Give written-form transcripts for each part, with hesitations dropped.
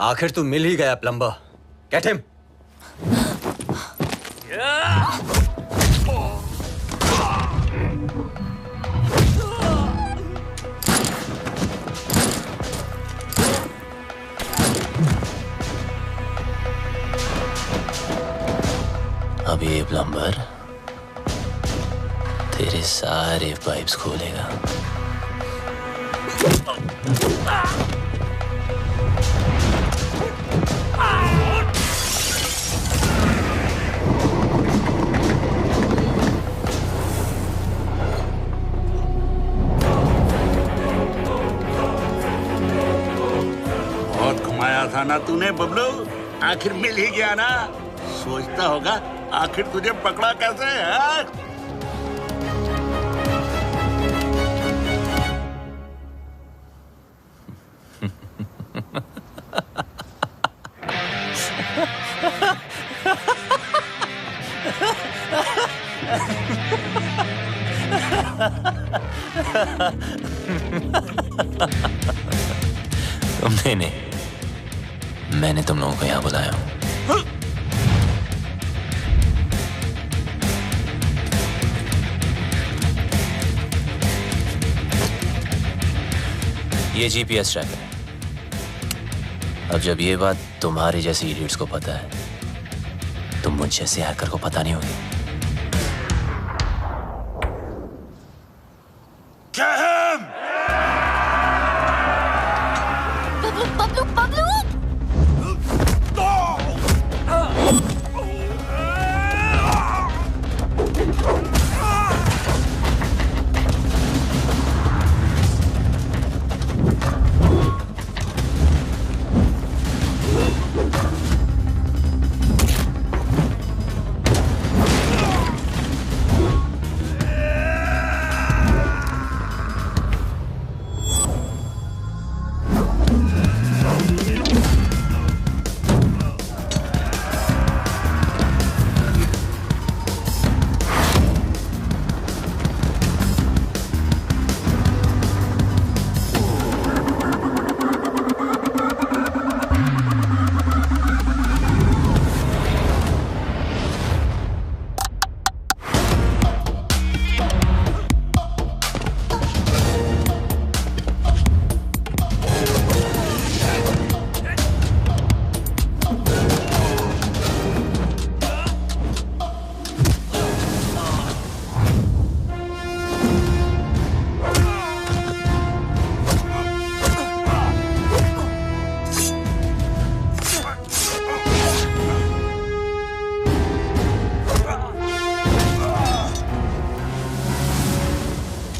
आखिर तू मिल ही गया प्लम्बर। Get him. अब ये प्लम्बर तेरे सारे पाइप्स खोलेगा। बहुत घुमाया था ना तूने बबलू, आखिर मिल ही गया ना। सोचता होगा आखिर तुझे पकड़ा कैसे है? तुमने नहीं, मैंने तुम लोगों को यहाँ बुलाया हूँ। ये जीपीएस ट्रैकर है। अब जब ये बात तुम्हारे जैसे इडियट्स को पता है, तो मुझ जैसे हैकर को पता नहीं होगी।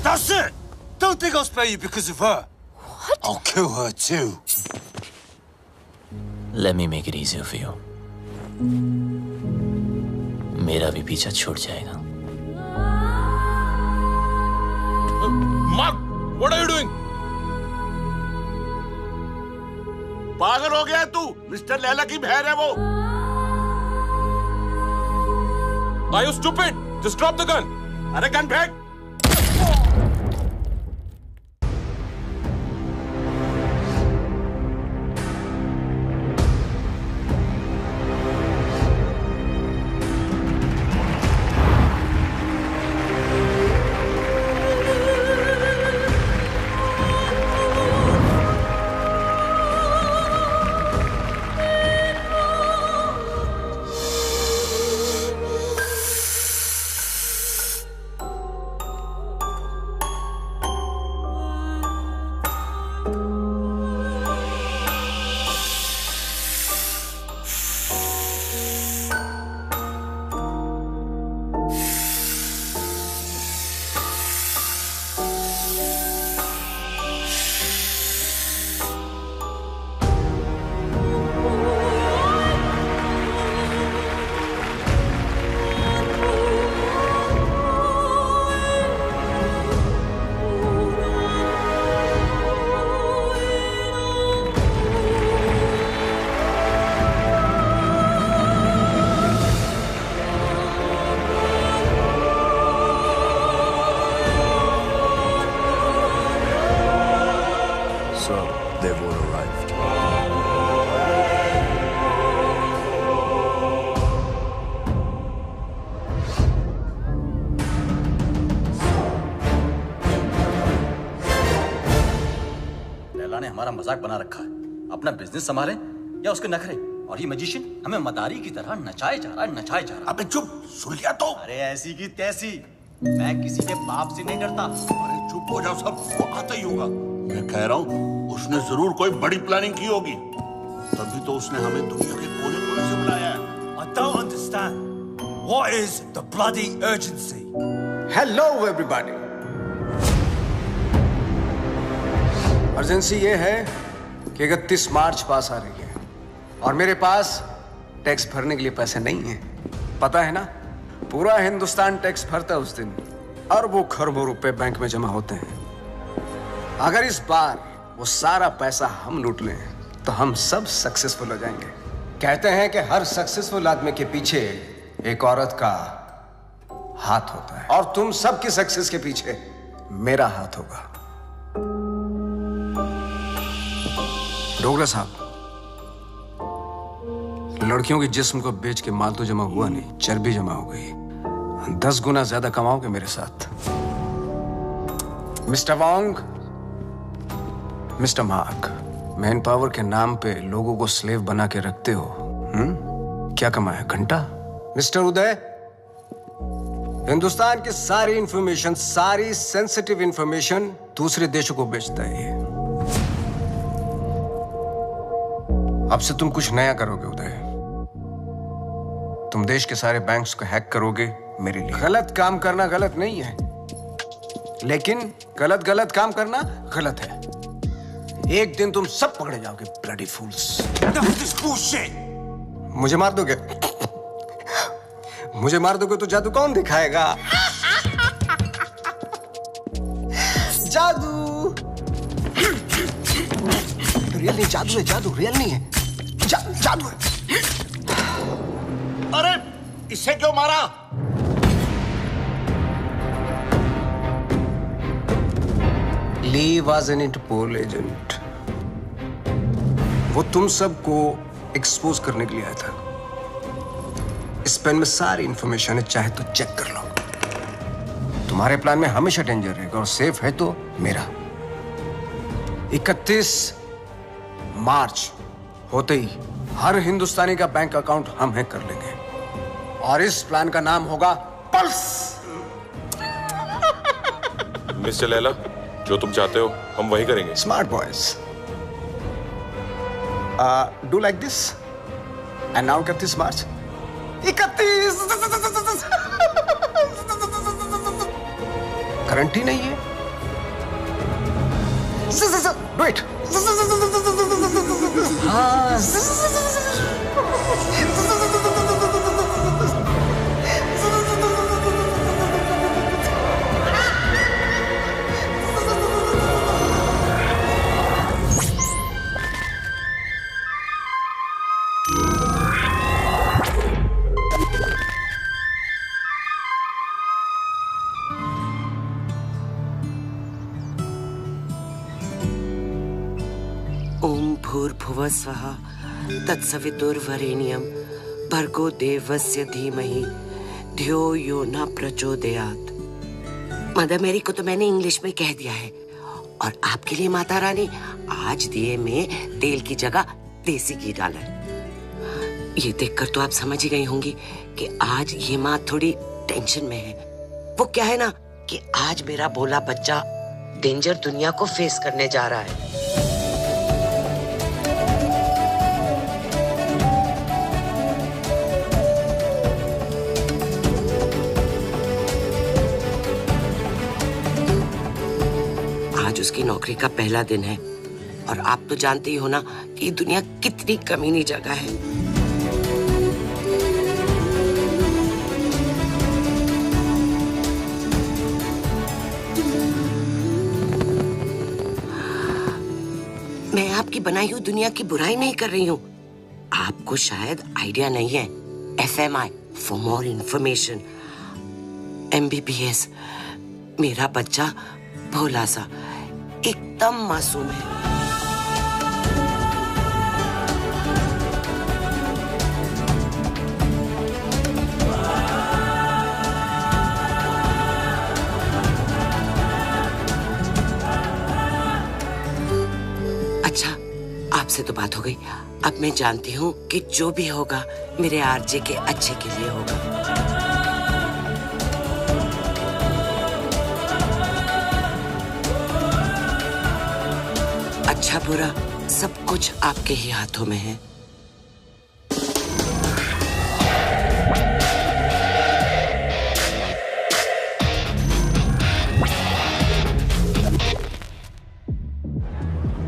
That's it! Don't think I'll spare you because of her. What? I'll kill her too. Let me make it easier for you. मेरा भी पीछा छूट जाएगा। Mark, what are you doing? पागल हो गया है तू? मिस्टर लैला की बहन है वो। Are you stupid? Just drop the gun. अरे गन फेंक। ने हमारा मजाक बना रखा है। अपना बिजनेस संभाले या उसके नखरे। और ये मैजिशियन हमें मदारी की तरह नचाए जा रहा है। अबे चुप, सुन लिया तो। अरे ऐसी की तैसी, मैं किसी के बाप से नहीं डरता। अरे चुप हो जाओ सब, वो आता ही होगा। मैं कह रहा हूँ उसने जरूर कोई बड़ी प्लानिंग की होगी, तभी तो उसने हमें दुनिया के कोने-कोने से बुलाया है। I don't understand. What is the bloody urgency? Hello everybody. Urgency ये है कि 31 मार्च पास आ रही है और मेरे पास टैक्स भरने के लिए पैसे नहीं हैं। पता है ना, पूरा हिंदुस्तान टैक्स भरता है उस दिन, अरबों खरबों रुपए बैंक में जमा होते हैं। अगर इस बार वो सारा पैसा हम लूट लें तो हम सब सक्सेसफुल हो जाएंगे। कहते हैं कि हर सक्सेसफुल आदमी के पीछे एक औरत का हाथ होता है, और तुम सबकी सक्सेस के पीछे मेरा हाथ होगा। डोगरा साहब, लड़कियों के जिस्म को बेच के माल तो जमा हुआ नहीं, चर्बी जमा हो गई। 10 गुना ज्यादा कमाओगे मेरे साथ। Mister Wong, mister mark, man power के नाम पे लोगों को स्लेव बना के रखते हो। क्या कमाया? घंटा। मिस्टर उदय, हिंदुस्तान की सारी इंफॉर्मेशन, सारी सेंसिटिव इंफॉर्मेशन दूसरे देशों को बेचता है ये। अब से तुम कुछ नया करोगे उदय। तुम देश के सारे बैंक्स को हैक करोगे मेरे लिए। गलत काम करना गलत नहीं है, लेकिन गलत काम करना गलत है। एक दिन तुम सब पकड़े जाओगे, ब्लडी फूल्स। मुझे मार दोगे? मुझे मार दोगे तो जादू कौन दिखाएगा? जादू रियल नहीं, जादू है, जादू रियल नहीं है, जादू है। अरे इसे क्यों मारा? ली वॉज एन इंटरपोल एजेंट। वो तुम सबको एक्सपोज करने के लिए आया था। इस पेन में सारी इंफॉर्मेशन है, चाहे तो चेक कर लो। तुम्हारे प्लान में हमेशा डेंजर रहेगा और सेफ है तो मेरा। 31 मार्च होते ही हर हिंदुस्तानी का बैंक अकाउंट हम हैक कर लेंगे और इस प्लान का नाम होगा पल्स। मिस्टर लैला, जो तुम चाहते हो हम वही करेंगे। Smart boys, do like this and now 31 March. 31 current ही नहीं है। Do it. हाँ। ओम भूर्भुवः स्वः तत्सवितुर्वरेण्यं भर्गो देवस्य धीमहि धियो यो न प्रचोदयात्। मदर मेरी को तो मैंने इंग्लिश में कह दिया है, और आपके लिए माता रानी आज दिए में तेल की जगह देसी घी डाला है। ये देखकर तो आप समझ ही गई होंगी कि आज ये माँ थोड़ी टेंशन में है। वो क्या है ना कि आज मेरा भोला बच्चा डेंजर दुनिया को फेस करने जा रहा है। आज उसकी नौकरी का पहला दिन है, और आप तो जानते ही हो ना कि दुनिया कितनी कमीनी जगह है। मैं आपकी बनाई हुई दुनिया की बुराई नहीं कर रही हूँ। आपको शायद आइडिया नहीं है। FMI for more information. MBBS। मेरा बच्चा भोला सा एकदम मासूम है। आपसे तो बात हो गई। अब मैं जानती हूँ कि जो भी होगा मेरे आरजे के अच्छे के लिए होगा। अच्छा बुरा सब कुछ आपके ही हाथों में है।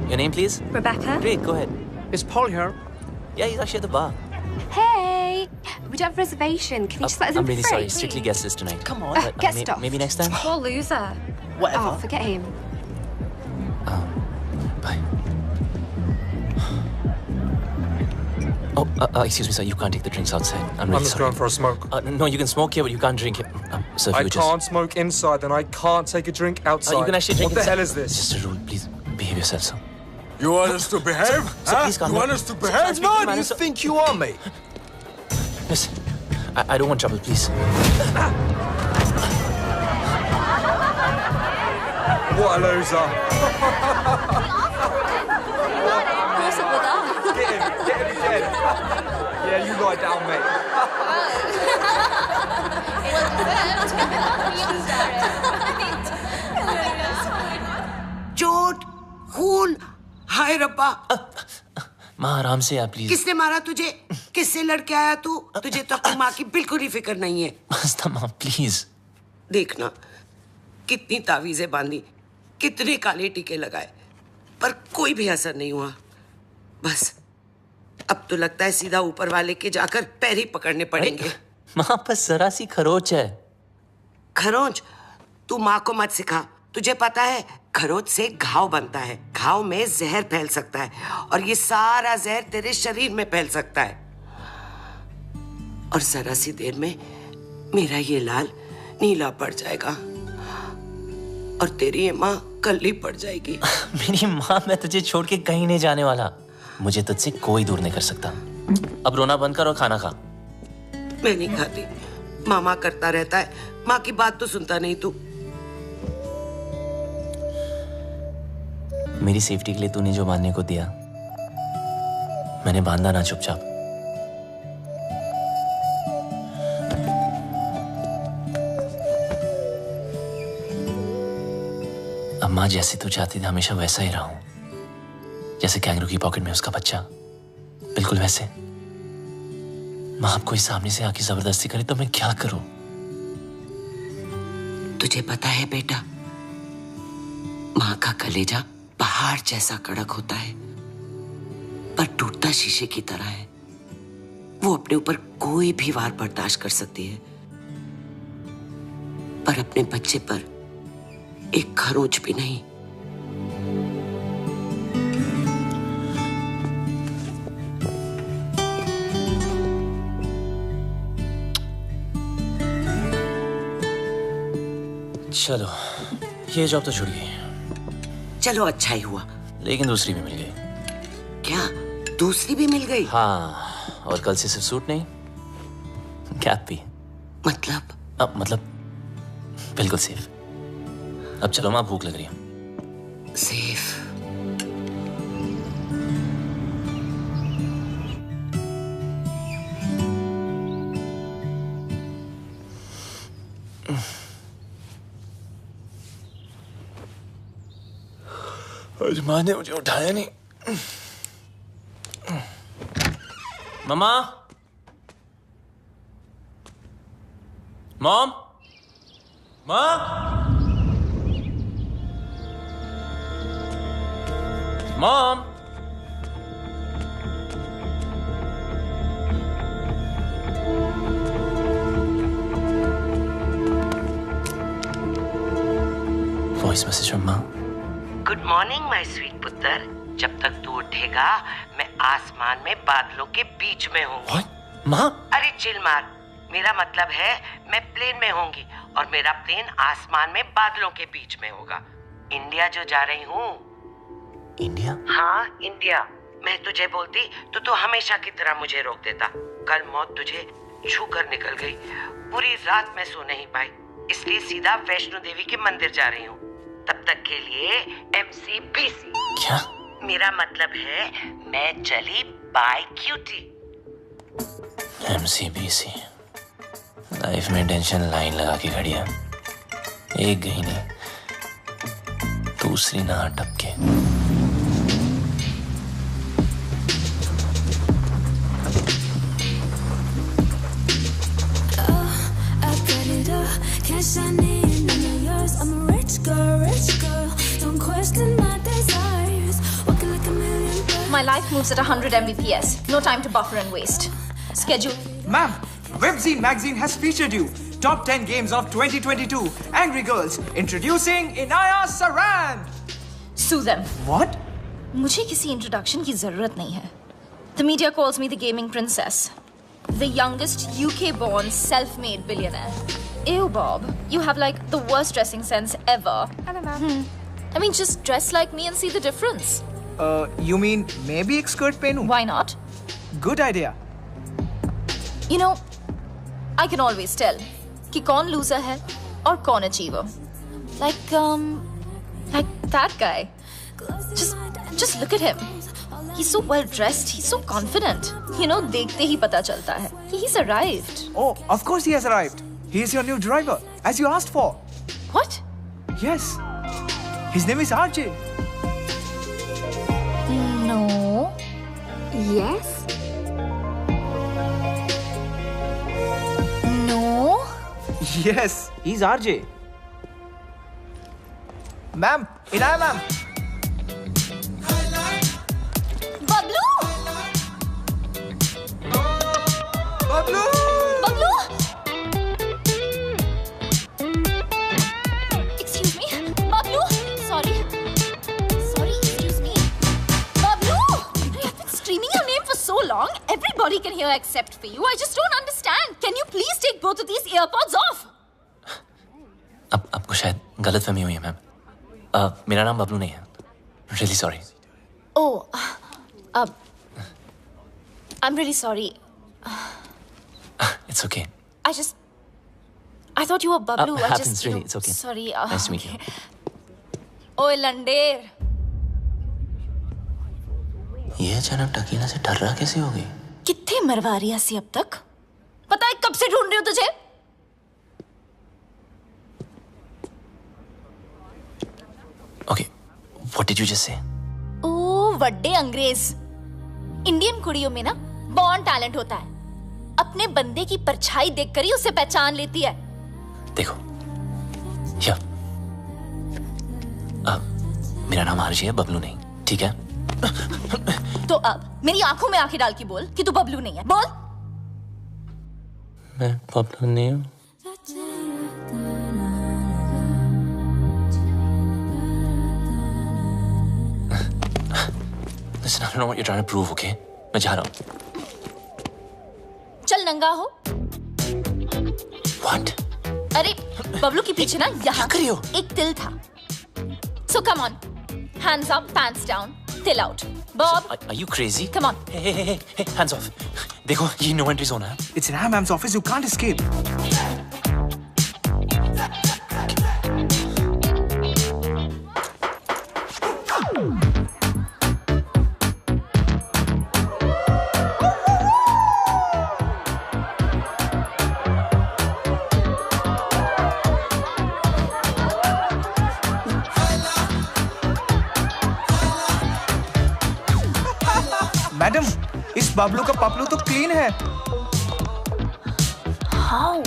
Your name, please? Rebecca? Great, go ahead. Is Paul here? Yeah, he's actually at the bar. Hey! We don't have a reservation. Can you just let us in I'm really for free, sorry. Strictly please? guest list tonight. Come on. Get stuffed. Maybe next time? Poor loser. Whatever. Oh, forget him. Bye. Oh, excuse me, sir. You can't take the drinks outside. I'm really I'm just sorry. going for a smoke. No, you can smoke here, but you can't drink it. Sir, if I you would can't smoke inside, and I can't take a drink outside. You can actually drink What the inside. hell is this? Just a rule, please. Behave yourself, sir. You want us to behave? Sir, please calm You down. want us to behave? No, do you think you are, mate? Listen, I don't want trouble, please. What a loser. What's up with that? Get him dead. Yeah, you lie down, mate. चोट, खून, हाय रब्बा। माँ आराम से आप please. किसने मारा तुझे? किससे लड़के आया तू? तुझे तो अपनी माँ की बिल्कुल ही फिक्र नहीं है। मस्ता माँ प्लीज। देखना कितनी तावीजें बांधी, कितने काले टीके लगाए, पर कोई भी असर नहीं हुआ। बस अब तो लगता है सीधा ऊपर वाले के जाकर पैर ही पकड़ने पड़ेंगे। माँ बस जरा सी खरोच है। खरोंच? तू माँ को मत सिखा। तुझे पता है खरोच से घाव बनता है, घाव में जहर फैल सकता है और ये सारा जहर तेरे शरीर में फैल सकता है और जरा सी देर में मेरा ये लाल नीला पड़ जाएगा और तेरी ये माँ कल्ली पड़ जाएगी। मेरी माँ, मैं तुझे छोड़ के कहीं नहीं जाने वाला। मुझे तुझसे कोई दूर नहीं कर सकता। अब रोना बंद कर और खाना खा। मैं नहीं खाती। मामा करता रहता है, माँ की बात तो सुनता नहीं तू। मेरी सेफ्टी के लिए तूने जो बांधने को दिया, मैंने बांधा ना चुपचाप। अब माँ जैसे तू चाहती थी हमेशा वैसा ही रहा हूं, जैसे कैंगरू की पॉकेट में उसका बच्चा, बिल्कुल वैसे। माँ अब कोई सामने से आके जबरदस्ती करे तो मैं क्या करूं? तुझे पता है बेटा, माँ का कलेजा पहाड़ जैसा कड़क होता है पर टूटता शीशे की तरह है। वो अपने ऊपर कोई भी वार बर्दाश्त कर सकती है पर अपने बच्चे पर एक खरोंच भी नहीं। चलो, ये जॉब तो छूट गई। चलो अच्छा ही हुआ। लेकिन दूसरी भी मिल गई। क्या दूसरी भी मिल गई? हाँ, और कल से सिर्फ सूट नहीं, कैप भी। मतलब? मतलब बिल्कुल सेफ। अब चलो माँ, भूख लग रही है। सेफ? आज माँ ने मुझे उठाया नहीं। मम्मा, मॉम, माँ, मॉम। वॉइस मैसेज फ्रॉम माँ। गुड मॉर्निंग माय स्वीट पुत्र। जब तक तू उठेगा मैं आसमान में बादलों के बीच में हूँ। माँ? अरे चिल मार। मेरा मतलब है मैं प्लेन में होंगी और मेरा प्लेन आसमान में बादलों के बीच में होगा। इंडिया जो जा रही हूँ। इंडिया? हाँ इंडिया। मैं तुझे बोलती तो तू हमेशा की तरह मुझे रोक देता। कल मौत तुझे छू कर निकल गई। पूरी रात मैं सो नहीं पाई, इसलिए सीधा वैष्णो देवी के मंदिर जा रही हूँ। तब तक के लिए MCBC। क्या? मेरा मतलब है मैं चली बाय क्यूटी। MCBC लाइफ में टेंशन लाइन लगा के खड़ी है, एक गई नहीं, दूसरी ना टपके। My life moves at 100 Mbps. No time to buffer and waste. Schedule. Ma'am, Webzine magazine has featured you. Top 10 games of 2022. Angry Girls. Introducing Inaya Saran. Sue them. What? मुझे किसी introduction की जरूरत नहीं है. The media calls me the gaming princess. The youngest UK-born self-made billionaire. Ew, Bob. You have like the worst dressing sense ever. Hello, ma'am. I mean, just dress like me and see the difference. You mean maybe एक skirt पहनूं? Why not? Good idea. You know, I can always tell कि कौन loser है और कौन achiever. Like that guy. Just look at him. He's so well dressed. He's so confident. You know, देखते ही पता चलता है. He's arrived. Oh, of course he has arrived. He is your new driver, as you asked for. What? Yes. His name is RJ. No. Yes? No. Yes, he's RJ. Ma'am, Inaya ma'am. Bablu! Bablu! Bablu! Excuse me. Bablu! Sorry. Excuse me. Bablu! I've been screaming your name for so long. Everybody can hear except for you. I just don't understand. Can you please take both of these earpods off? अब आपको शायद गलतफहमी हुई है ma'am. मेरा नाम बबलू नहीं है। Really sorry. Oh, I'm really sorry. It's okay. I thought you were Bablu. Happens really. It's okay. Sorry. Nice to meet you. ओए लंडेर, ये अचानक टकीला से डर रहा कैसे हो गई? कितने मरवा रही है अब तक? पता है कब से ढूंढ रही हूँ तुझे? Okay, what did you just say? ओ वड्डे अंग्रेज। इंडियन कुड़ियों में ना बॉर्न टैलेंट होता है। अपने बंदे की परछाई देखकर ही उसे पहचान लेती है। देखो, या मेरा नाम आरजी है, बबलू नहीं, ठीक है? तो अब मेरी आंखों में आंखें डाल के बोल कि तू बबलू नहीं है। बोल। मैं बबलू नहीं हूँ। Listen, I don't know what you're trying to prove, okay? मैं जा रहा हूँ। चल नंगा हो। What? अरे बबलू के पीछे ना यहाँ कर रही हो? एक तिल था। So come on, hands up, pants down, till out. Bob, Are you crazy? come on. Hey, hands off. देखो, ये no entry zone है। It's Inaya ma'am's office. You can't escape. Madam, इस बबलू का पपलू तो क्लीन है। How?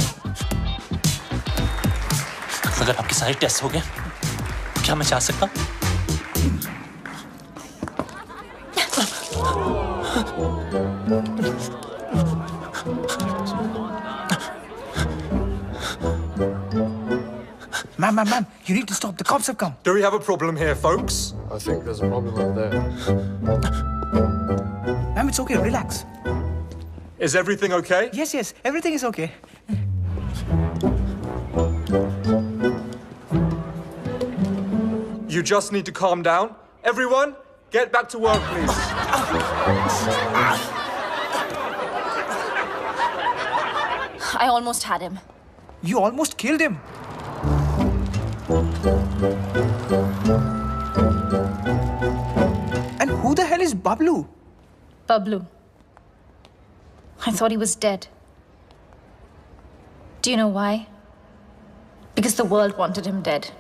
अगर आपके सारे टेस्ट हो गए, क्या मैं जा सकता हूँ? Ma'am, you need to stop. The cops have come. Do we have a problem here, folks? I think there's a problem over there. Ma'am, it's okay. Relax. Is everything okay? Yes. Everything is okay. You just need to calm down. Everyone, get back to work, please. I almost had him. You almost killed him. And who the hell is Bablu? Bablu. I thought he was dead. Do you know why? Because the world wanted him dead.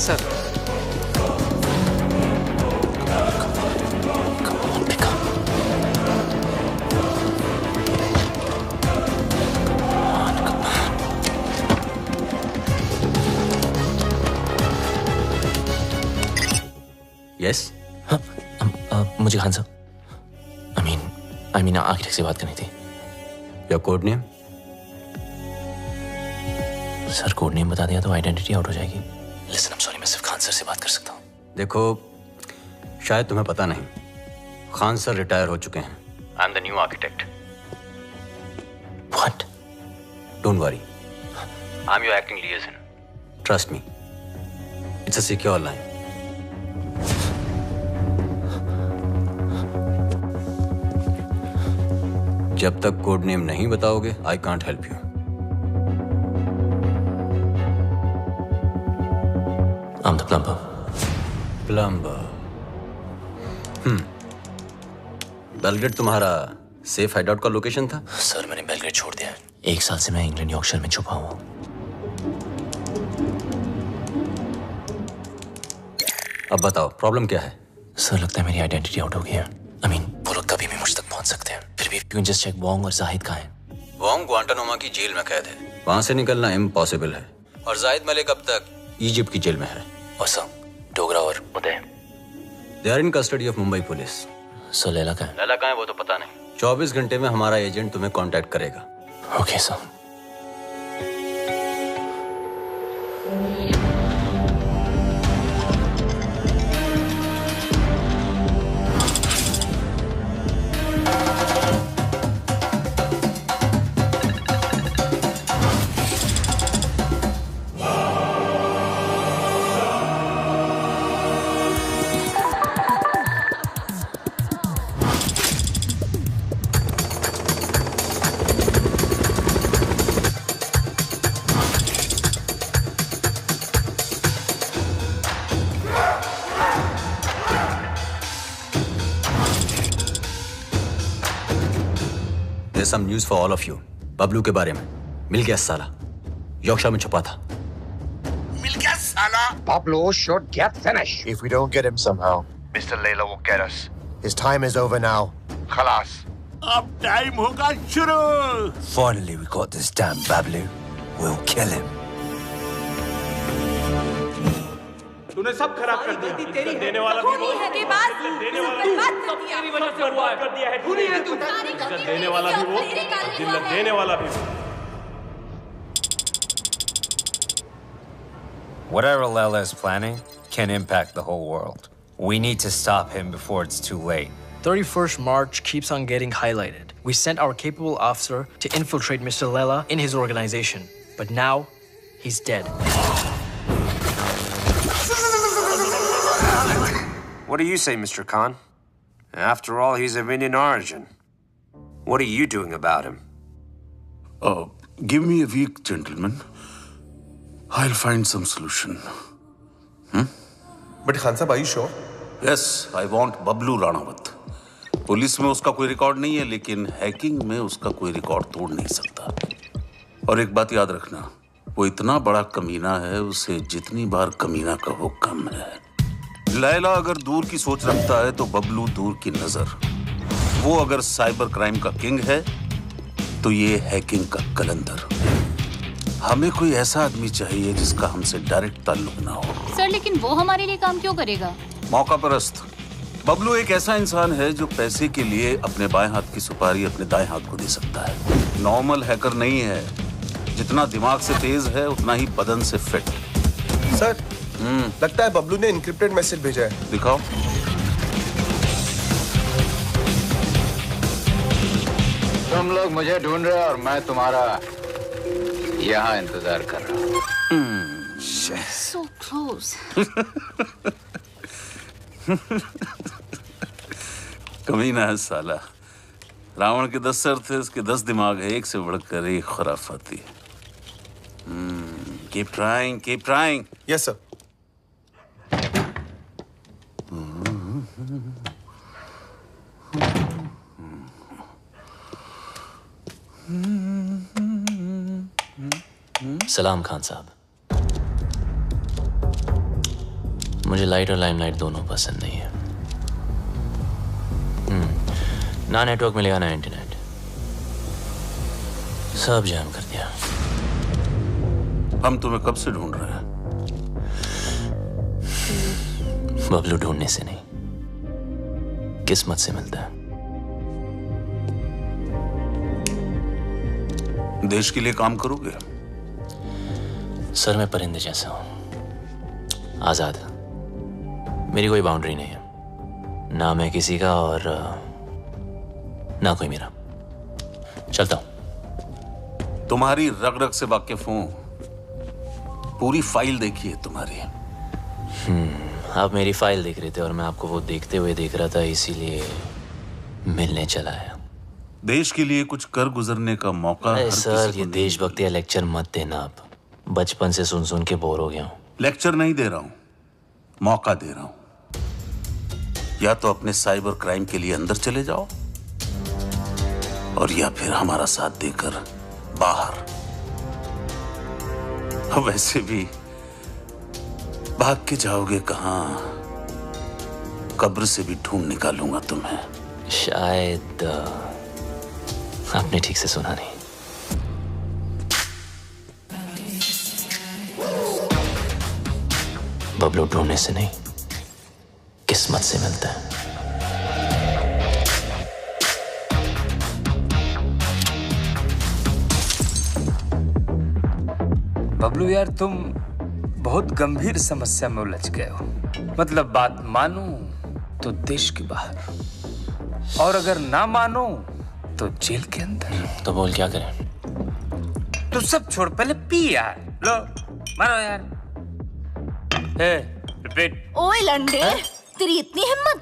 Sir. Yes मुझे खान साहब I mean architect से बात करनी थी। Your code name? Sir code name बता दिया तो identity out हो जाएगी। लिसन आई एम सॉरी, मैं सिर्फ खान सर से बात कर सकता हूँ। देखो शायद तुम्हें पता नहीं, खान सर रिटायर हो चुके हैं। I am the new architect. What? Don't worry, I am your acting लिएजन। Trust me, it's a secure line. जब तक कोड नेम नहीं बताओगे I can't help you. I'm the plumber. Plumber. Belgrade तुम्हारा safe hideout का location था? Sir मैंने Belgrade छोड़ दिया है। 1 साल से मैं इंग्लैंड यॉर्कशायर में छुपा हुआ हूँ। अब बताओ प्रॉब्लम क्या है? सर लगता है मेरी आइडेंटिटी आउट हो गई है। आई मीन वो लोग कभी भी मुझ तक पहुंच सकते हैं। फिर भी you can just check Wong और जाहिद कहाँ हैं। वोंग ग्वांटानामो की जेल में कैद है, वहां से निकलना इम्पॉसिबल है। और जाहिद मलिक अब तक इजिप्ट की जेल में है। और सर डोगरा और Uday they are in custody of Mumbai police. Sir Laila कहाँ है? लैला कहाँ है वो तो पता नहीं। 24 घंटे में हमारा एजेंट तुम्हें कांटेक्ट करेगा। Okay sir. Some news for all of you. Bablu के बारे में। मिल गया साला, यॉर्कशायर में छुपा था। मिल गया साला। Pablo should get finished. If we don't get him somehow, Mr. Layla will get us. His time is over now. खलास। अब टाइम होगा शुरू। Finally, we got this damn Bablu. We'll kill him. तूने सब खराब कर दिया। इज्जत देने वाला भी वो, इज्जत देने वाला भी तेरी वजह से बर्बाद कर दिया है। इज्जत देने वाला भी वो, जिल्लत देने वाला भी वो। Whatever Lela is planning can impact the whole world. We need to stop him before it's too late. 31st March keeps on getting highlighted. We sent our capable officer to infiltrate Mr. Lela in his organization. But now, he's dead. What do you say, Mr. Khan? After all, he's of Indian origin. What are you doing about him? Give me a week, gentlemen. I'll find some solution. But Khan Sahib, are you sure? Yes, I want Bablu Ranawat. Police में उसका कोई record नहीं है, लेकिन hacking में उसका कोई record तोड़ नहीं सकता। और एक बात याद रखना, वो इतना बड़ा कमीना है, उसे जितनी बार कमीना कहो कम है। लैला अगर दूर की सोच रखता है तो बबलू दूर की नजर। वो अगर साइबर क्राइम का किंग है तो ये हैकिंग का कलंदर। हमें कोई ऐसा आदमी चाहिए जिसका हमसे डायरेक्ट ताल्लुक ना हो। सर, लेकिन वो हमारे लिए काम क्यों करेगा? मौका परस्त। बबलू एक ऐसा इंसान है जो पैसे के लिए अपने बाएं हाथ की सुपारी अपने दाएं हाथ को दे सकता है। नॉर्मल हैकर नहीं है, जितना दिमाग से तेज है उतना ही बदन से फिट। सर, लगता है बबलू ने एन्क्रिप्टेड मैसेज भेजा है। दिखाओ। तुम लोग मुझे ढूंढ रहे हो और मैं तुम्हारा यहाँ इंतजार कर रहा हूँ। So close. कमीना है साला। रावण के 10 सर थे, उसके 10 दिमाग है, एक से बढ़कर एक खुराफाती। Keep trying, keep trying. Yes, sir. सलाम खान साहब। मुझे लाइट और लाइमलाइट दोनों पसंद नहीं है। ना नेटवर्क मिलेगा ना इंटरनेट, सब जाम कर दिया। हम तुम्हें कब से ढूंढ रहे हैं? बबलू ढूंढने से नहीं, किस्मत से मिलता है। देश के लिए काम करोगे? सर, मैं परिंदे जैसा हूं, आजाद। मेरी कोई बाउंड्री नहीं है, ना मैं किसी का और ना कोई मेरा। चलता हूं। तुम्हारी रग रग से वाकिफ हूं, पूरी फाइल देखी है तुम्हारी। आप मेरी फाइल देख रहे थे और मैं आपको वो देखते हुए देख रहा था, इसीलिए मिलने चला आया। देश के लिए कुछ कर गुजरने का मौका। सर, ये देशभक्ति या लेक्चर मत देना। आप बचपन से सुन सुन के बोर हो गया हूं। लेक्चर नहीं दे रहा हूं, मौका दे रहा हूं। या तो अपने साइबर क्राइम के लिए अंदर चले जाओ, और या फिर हमारा साथ देकर बाहर। वैसे भी भाग के जाओगे कहां? कब्र से भी ढूंढ निकालूंगा तुम्हें। शायद आपने ठीक से सुना नहीं। बबलू ढूंढने से नहीं, किस्मत से मिलता है। बबलू यार, तुम बहुत गंभीर समस्या में उलझ गए हो। मतलब बात मानो तो देश के बाहर, और अगर ना मानो तो जेल के अंदर। तो बोल क्या करें? तो सब छोड़, पहले पी यार। लो मारो यार। रिपीट। ओए लंडे, तेरी इतनी हिम्मत?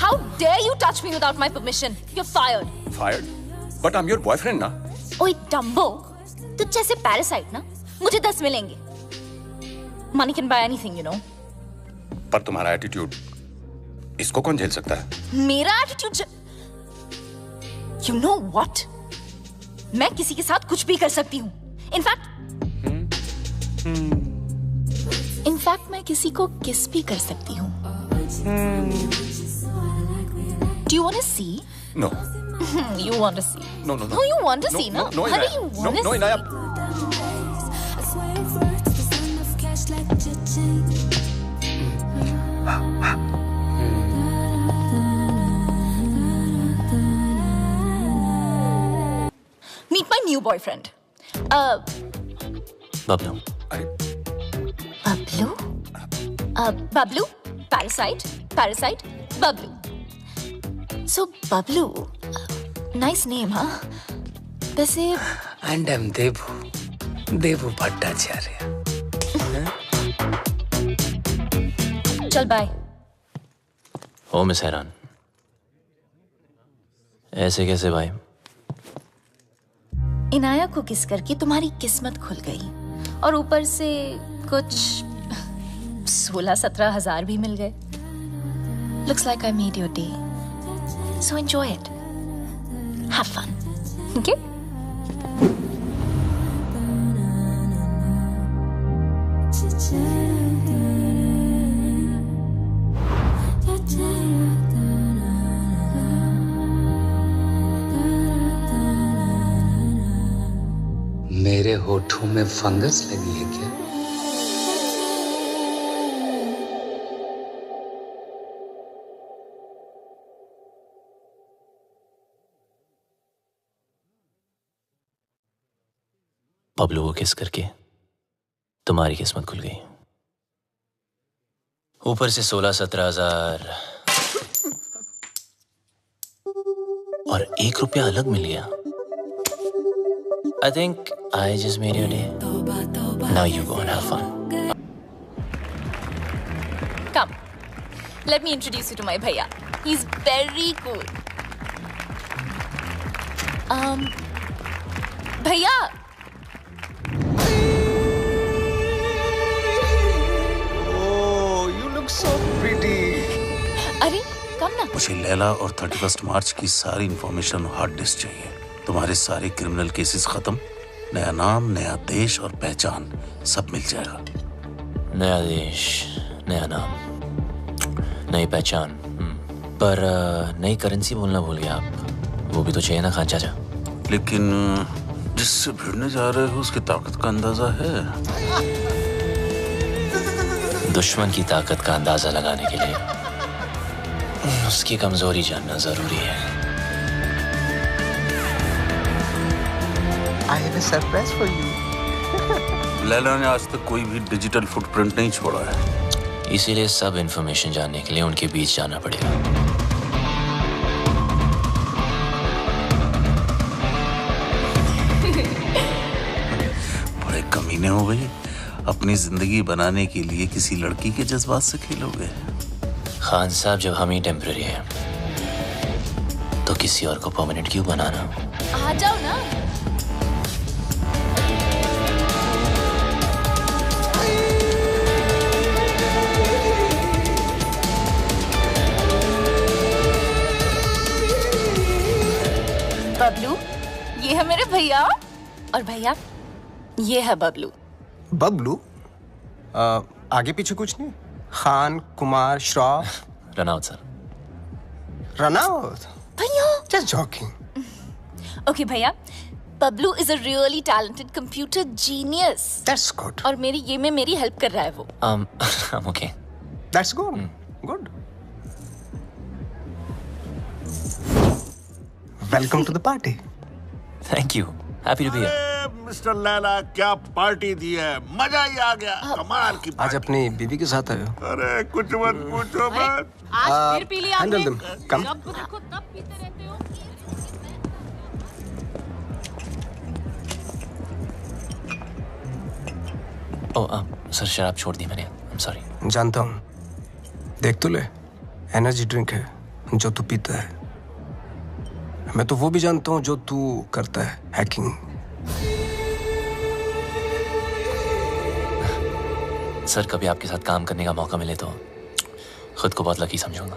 How dare you touch me without my permission? You're fired. Fired? But I'm your boyfriend, ना? ओए डम्बो, तुझ जैसे पैरासाइट ना मुझे 10 मिलेंगे। Money can buy anything, you know. पर तुम्हारा एटीट्यूड, इसको कौन झेल सकता है? मेरा एटीट्यूड? You know what? मैं किसी के साथ कुछ भी कर सकती हूँ। इनफैक्ट मैं किसी को किस भी कर सकती हूँ। Do you want to see? No. You want to see? No. No, you want to see, no? No, Honey, Inaya. you want to No, see? Inaya. Meet my new boyfriend. Bablu. Bablu? Bablu? Parasite? Bablu. So, Bablu. Nice name, huh? वैसे And I'm Devu Bhattacharya. चल bye. ओ miss हैरान, ऐसे कैसे भाई? इनाया को किस करके तुम्हारी किस्मत खुल गई और ऊपर से कुछ 16-17 हजार भी मिल गए। Looks like I made your day. So enjoy it. Have fun. Okay? मेरे होठों में फंगस लगी है क्या? बबलू को किस करके तुम्हारी किस्मत खुल गई, ऊपर से 16-17 हजार और 1 रुपया अलग मिल गया। I think I just made your day. Now you go and have fun. Come. Let me introduce you to my bhaiya. He's very cool. Bhaiya. Oh, you look so pretty. अरे कम ना। मुझे लैला और 31 मार्च की सारी इंफॉर्मेशन हार्ड डिस्क चाहिए। तुम्हारे सारे criminal cases खत्म, नया नाम, नया देश और पहचान सब मिल जाएगा। नया देश, नया नाम, नई पहचान, पर नई करेंसी बोलना भूल गया आप। वो भी तो चाहिए ना खान चाचा। लेकिन जिससे भिड़ने जा रहे हो उसकी ताकत का अंदाजा है? दुश्मन की ताकत का अंदाजा लगाने के लिए उसकी कमजोरी जानना जरूरी है। I have a surprise for you. Laila ने आज तक कोई भी डिजिटल फुटप्रिंट नहीं छोड़ा है। इसीलिए सब इंफॉर्मेशन जानने के लिए उनके बीच जाना पड़ेगा। बड़े कमीने हो गए, अपनी जिंदगी बनाने के लिए किसी लड़की के जज्बात से खेलोगे। खान साहब, जब हम ही टेम्पररी हैं तो किसी और को परमानेंट क्यों बनाना? आ जाओ ना। बबलू, ये है मेरे भैया, और भैया ये है बबलू। बबलू? आगे पीछे कुछ नहीं? Khan, Kumar, Shroff? Run out sir. Run out? भैया Just joking. Okay भैया, Bablu is a really talented computer genius. That's good. और ये में मेरी हेल्प कर रहा है वो। I'm okay. That's good. Good. Welcome to the party. Thank you. Happy to be here. Mister Laila, क्या पार्टी दी है, मजा ही आ गया। कमाल की आज अपनी बीवी के साथ आए हो? अरे कुछ मत पूछो मत। आज फिर पी लिया आपने? Handle them. Come. जब देखो तब पीते रहते हो। सर शराब छोड़ दी मैंने। I'm sorry. जानता हूँ। देख तो ले, एनर्जी ड्रिंक है जो तू पीता है। मैं तो वो भी जानता हूँ जो तू करता है, हैकिंग। सर कभी आपके साथ काम करने का मौका मिले तो खुद को बहुत लकी समझूंगा।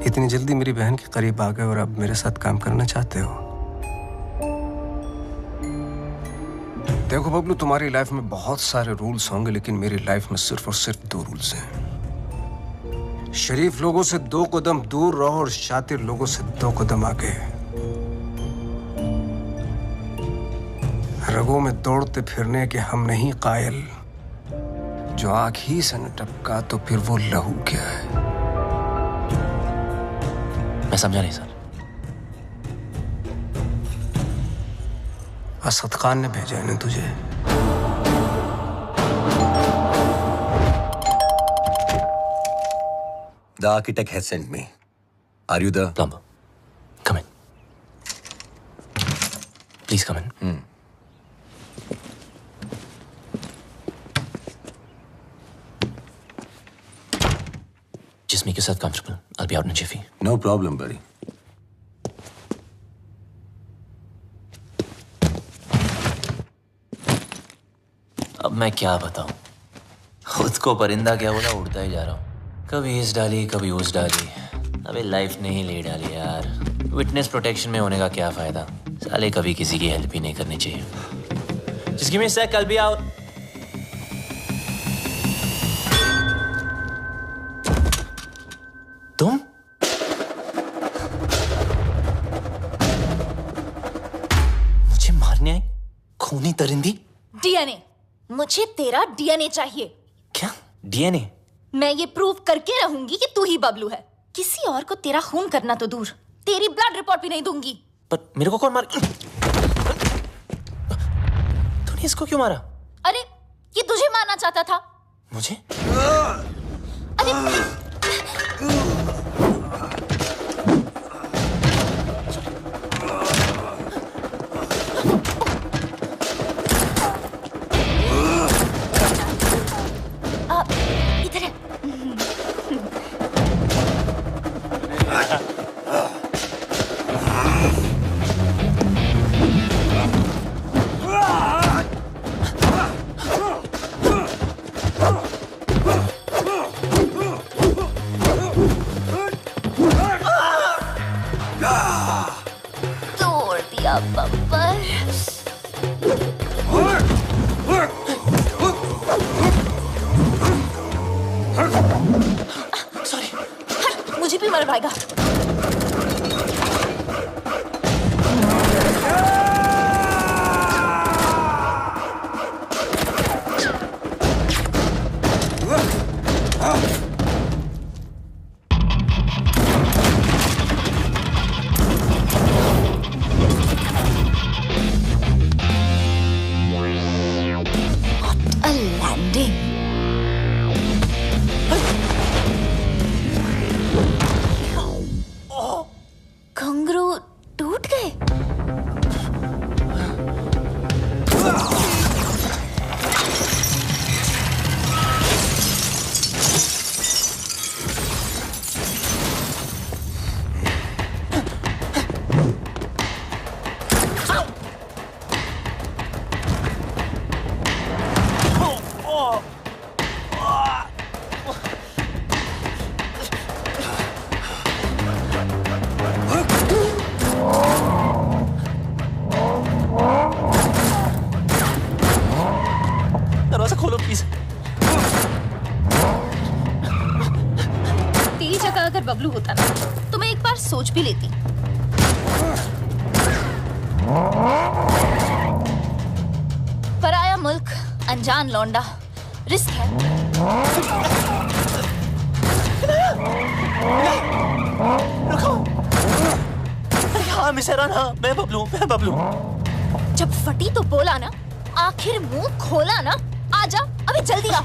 इतनी जल्दी मेरी बहन के करीब आ गए और अब मेरे साथ काम करना चाहते हो? देखो बबलू, तुम्हारी लाइफ में बहुत सारे रूल्स होंगे, लेकिन मेरी लाइफ में सिर्फ और सिर्फ 2 रूल्स हैं। शरीफ लोगों से 2 कदम दूर रहो और शातिर लोगों से 2 कदम आगे। रगों में दौड़ते फिरने के हम नहीं कायल, जो आंख ही से न टपका तो फिर वो लहू क्या है? मैं समझा नहीं सर। असद खान ने भेजा है ना तुझे? The architect has sent me. Are you the plumber? Come in. Please come in. Just make yourself comfortable. I'll be out in a jiffy. No problem, buddy. अब मैं क्या बताऊं? खुद को परिंदा क्या बोला, उड़ता ही जा रहा हूं। कभी इस डाली कभी उस डाली। अबे लाइफ ने ही ले डाली यार। विटनेस प्रोटेक्शन में होने का क्या फायदा? साले कभी किसी की हेल्प ही नहीं करनी चाहिए। Just give me a sec, I'll be out. तुम? मुझे मारने आई? खूनी परिंदी? डीएनए। मुझे तेरा डीएनए चाहिए। क्या? डीएनए? मैं ये प्रूव करके रहूंगी कि तू ही बबलू है। किसी और को तेरा खून करना तो दूर, तेरी ब्लड रिपोर्ट भी नहीं दूंगी। पर मेरे को कौन मार? तूने इसको क्यों मारा? अरे ये तुझे मारना चाहता था। मुझे? अरे इधर है। तोड़ दिया बम्पर। सॉरी। मुझे भी मर पाएगा। What a landing. घुंघरू टूट गए। दरवाजा खोलो प्लीज। तेरी जगह अगर बबलू होता ना तो मैं एक बार सोच भी लेती। पराया मुल्क, अनजान लौंडा, रिस्क है। रुको। अरे हाँ मिसेरा ना, मैं बबलू। जब फटी तो बोला ना, आखिर मुंह खोला ना। आजा अभी जल्दी आ।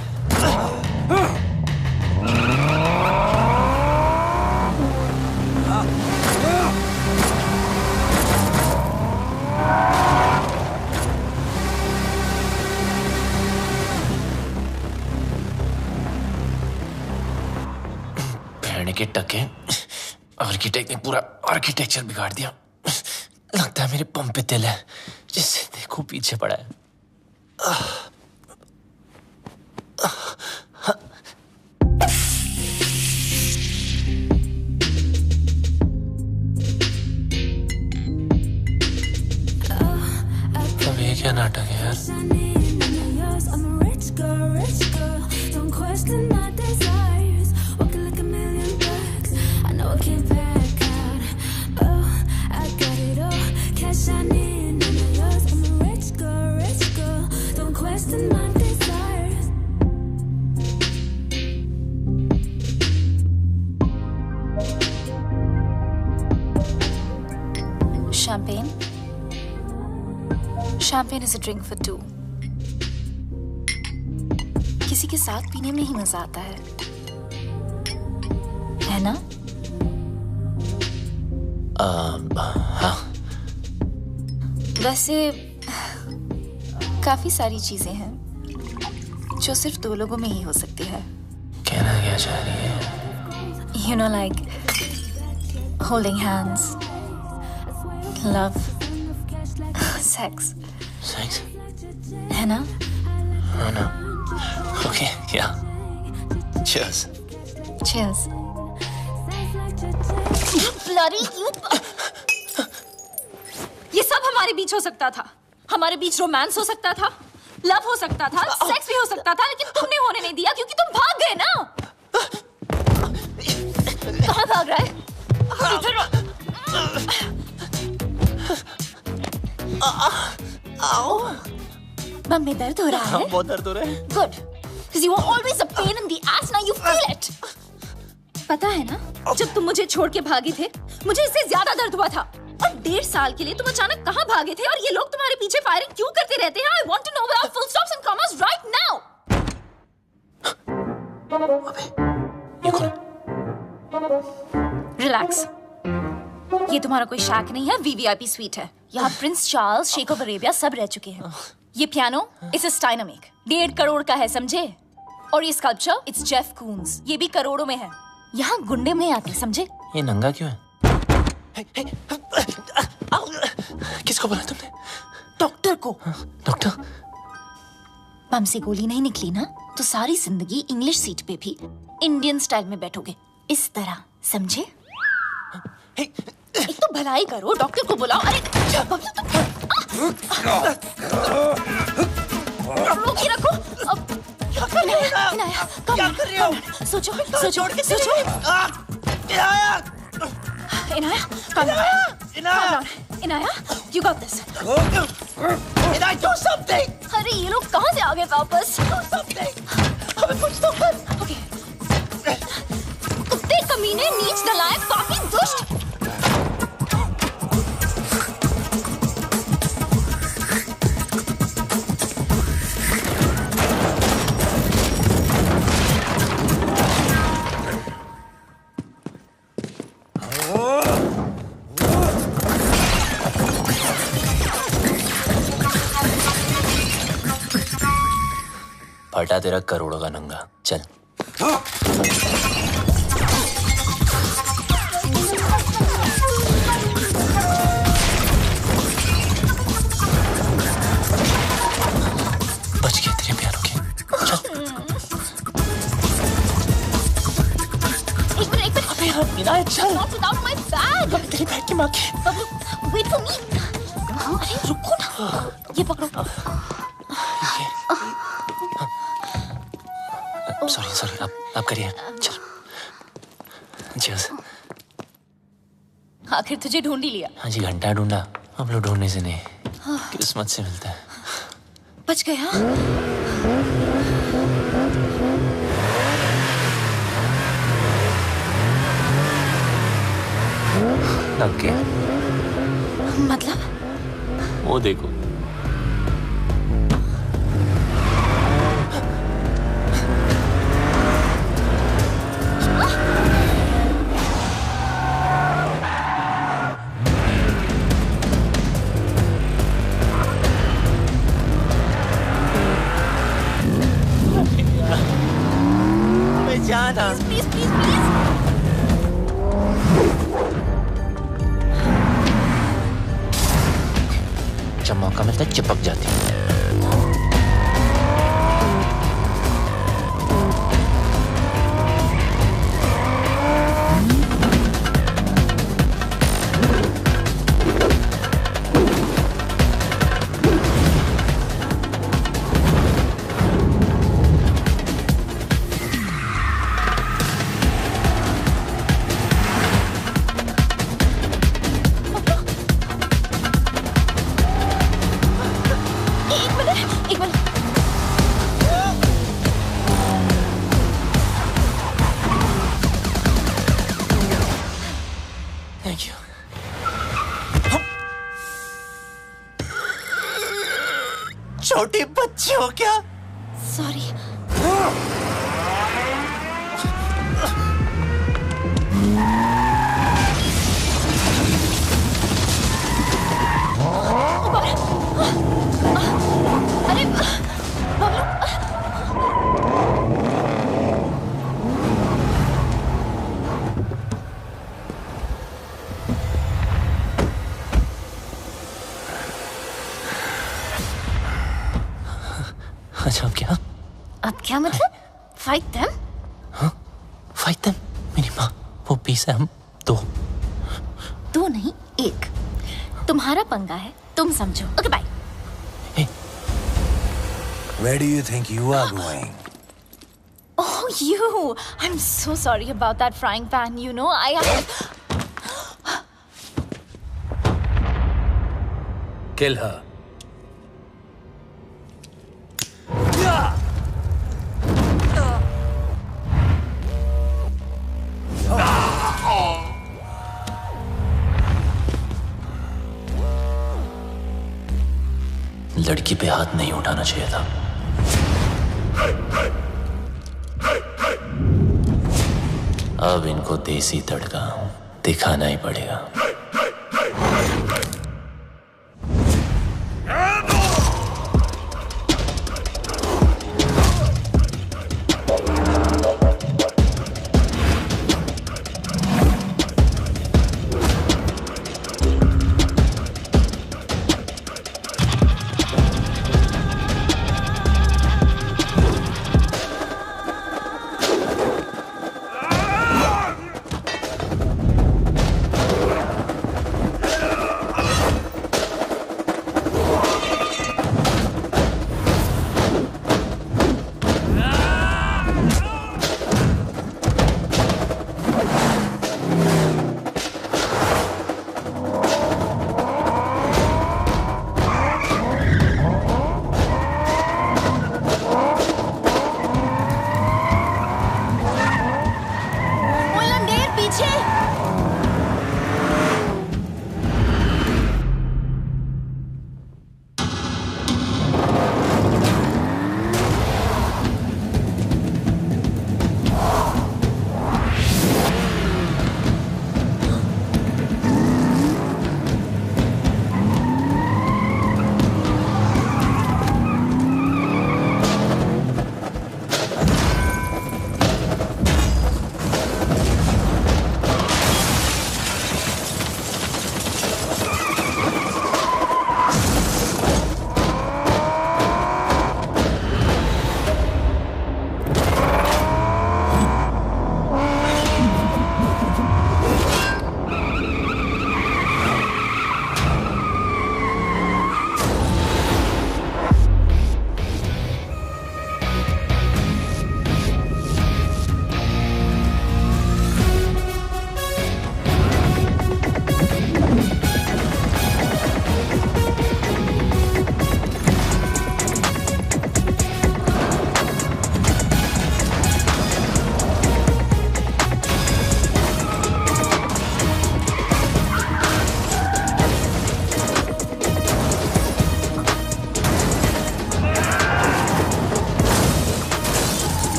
भेड़ने के टके, आर्किटेक्ट ने पूरा आर्किटेक्चर बिगाड़ दिया। लगता है मेरे पंप पे तिल है, जिससे देखो पीछे पड़ा है। अब ये क्या नाटक है यार? Champagne? Champagne is a drink for two. किसी के साथ पीने में ही मजा आता है ना? हाँ। वैसे काफी सारी चीजें हैं जो सिर्फ दो लोगों में ही हो सकती है. कहना क्या चाह रही है? You know, like holding hands, love, sex. Sex? है ना? हाँ ना. Okay, yeah. Cheers. Cheers. Bloody you! ये सब हमारे बीच हो सकता था. हमारे बीच रोमांस हो सकता था, लव हो सकता था, सेक्स भी हो सकता था, लेकिन तुमने होने नहीं दिया क्योंकि तुम भाग गए ना. कहाँ भाग रहा है? इधर. आओ. बम में दर्द हो रहा है? बहुत दर्द हो रहा है. Good. Because you were always a pain in the ass. Now you feel it. पता है ना, जब तुम मुझे छोड़ के भागे थे, मुझे इससे ज्यादा दर्द हुआ था. और 1.5 साल के लिए तुम अचानक कहाँ भागे थे और ये लोग तुम्हारे पीछे फायरिंग क्यों करते रहते हैं? I want to know without full stops and commas right now. अबे, ये कौन है? Relax. ये तुम्हारा कोई शैक नहीं है, VVIP स्वीट है. यहाँ प्रिंस चार्ल्स, शेख ऑफ अरेबिया सब रह चुके हैं. ये पियानो इट्स स्टाइनामेक 1.5 करोड़ का है, समझे? और ये स्कल्पचर इट्स जेफ कून्स, ये भी करोड़ों में है. यहाँ गुंडे में आते, समझे? ये नंगा क्यों है? किसको बोला तुमने? डॉक्टर को. डॉक्टर? बम से गोली नहीं निकली ना, तो सारी जिंदगी इंग्लिश सीट पे भी इंडियन स्टाइल में बैठोगे, इस तरह, समझे? एक तो भलाई करो, डॉक्टर को बुलाओ. अरे रोक के रखो. अब क्या कर रहे हो? इनाया, क्या कर रहे हो? सोचो, सोचो, सोचो. Inaya, Inaya, you got this. Inaya, do something. अरे ये लोग कहाँ से आ गए वापस? Do something. हमें कुछ तो कर. Okay. कुत्ते कमीने, नीच नालायक, पापी, दुष्ट. फटा तेरा करोड़ों का नंगा. चल. बच गए तेरे प्यारों के. चल. एक मिनट. अबे यार इनाया, चल. Not without my bag. तेरी बैग की माँ की. Wait for me. अरे रुको ना. ये पकड़ो. सॉरी, आप करिए. चल. Cheers. आखिर तुझे ढूंढ ही लिया. हाँ जी, घंटा ढूंढा. अब लोग ढूंढने से नहीं, किस्मत से मिलता है. बच गया. लग गया. मतलब? वो देखो. Please, please, please. जब मौका मिलता है चिपक जाती है. छोटे बच्चे हो क्या? Sorry. अरे बबलू, अच्छा अब क्या मतलब? Fight them? Fight them? मेरी माँ वो 20 है, हम 2। 2 नहीं 1। तुम्हारा पंगा है, तुम समझो। Okay bye. Where do you think you are going? Oh, you! I'm so sorry about that frying pan. You know, Kill her. लड़की पे हाथ नहीं उठाना चाहिए था। अब इनको देसी तड़का दिखाना ही पड़ेगा।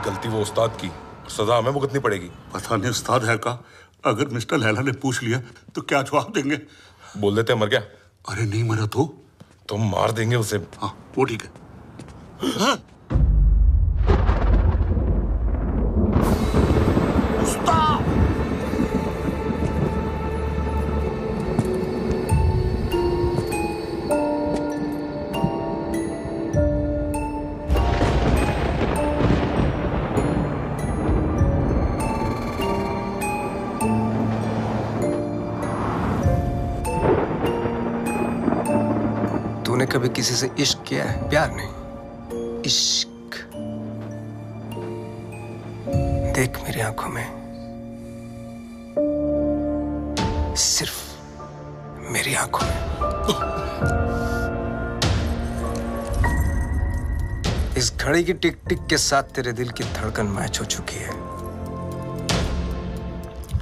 गलती वो उस्ताद की, सजा हमें भुगतनी पड़ेगी। पता नहीं उस्ताद है का, अगर मिस्टर लैला ने पूछ लिया तो क्या जवाब देंगे? बोल देते मर गया। अरे नहीं मरा तो मार देंगे उसे। हाँ वो ठीक है। हाँ? तूने कभी किसी से इश्क किया है? प्यार नहीं, इश्क। देख मेरी आंखों में, सिर्फ मेरी आंखों में। इस घड़ी की टिक टिक के साथ तेरे दिल की धड़कन मैच हो चुकी है।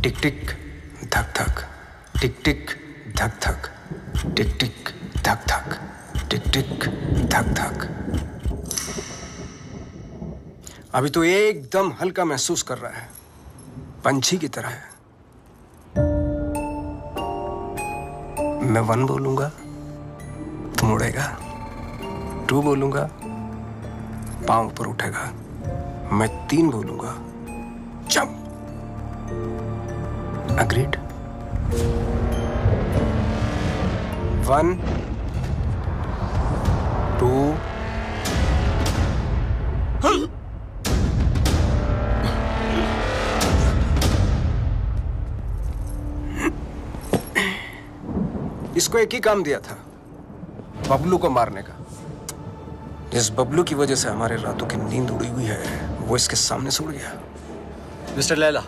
टिक टिक धक धक, टिक टिक धक धक, टिक टिक धक धक, टिक टिक धक धक। अभी तो एकदम हल्का महसूस कर रहा है, पंछी की तरह है। मैं 1 बोलूंगा, तुम उड़ेगा। 2 बोलूंगा, पांव ऊपर उठेगा। मैं 3 बोलूंगा, जंप। अग्रीड? 1 2 इसको एक ही काम दिया था, बबलू को मारने का। जिस बबलू की वजह से हमारे रातों की नींद उड़ी हुई है, वो इसके सामने से उड़ गया। मिस्टर लैला,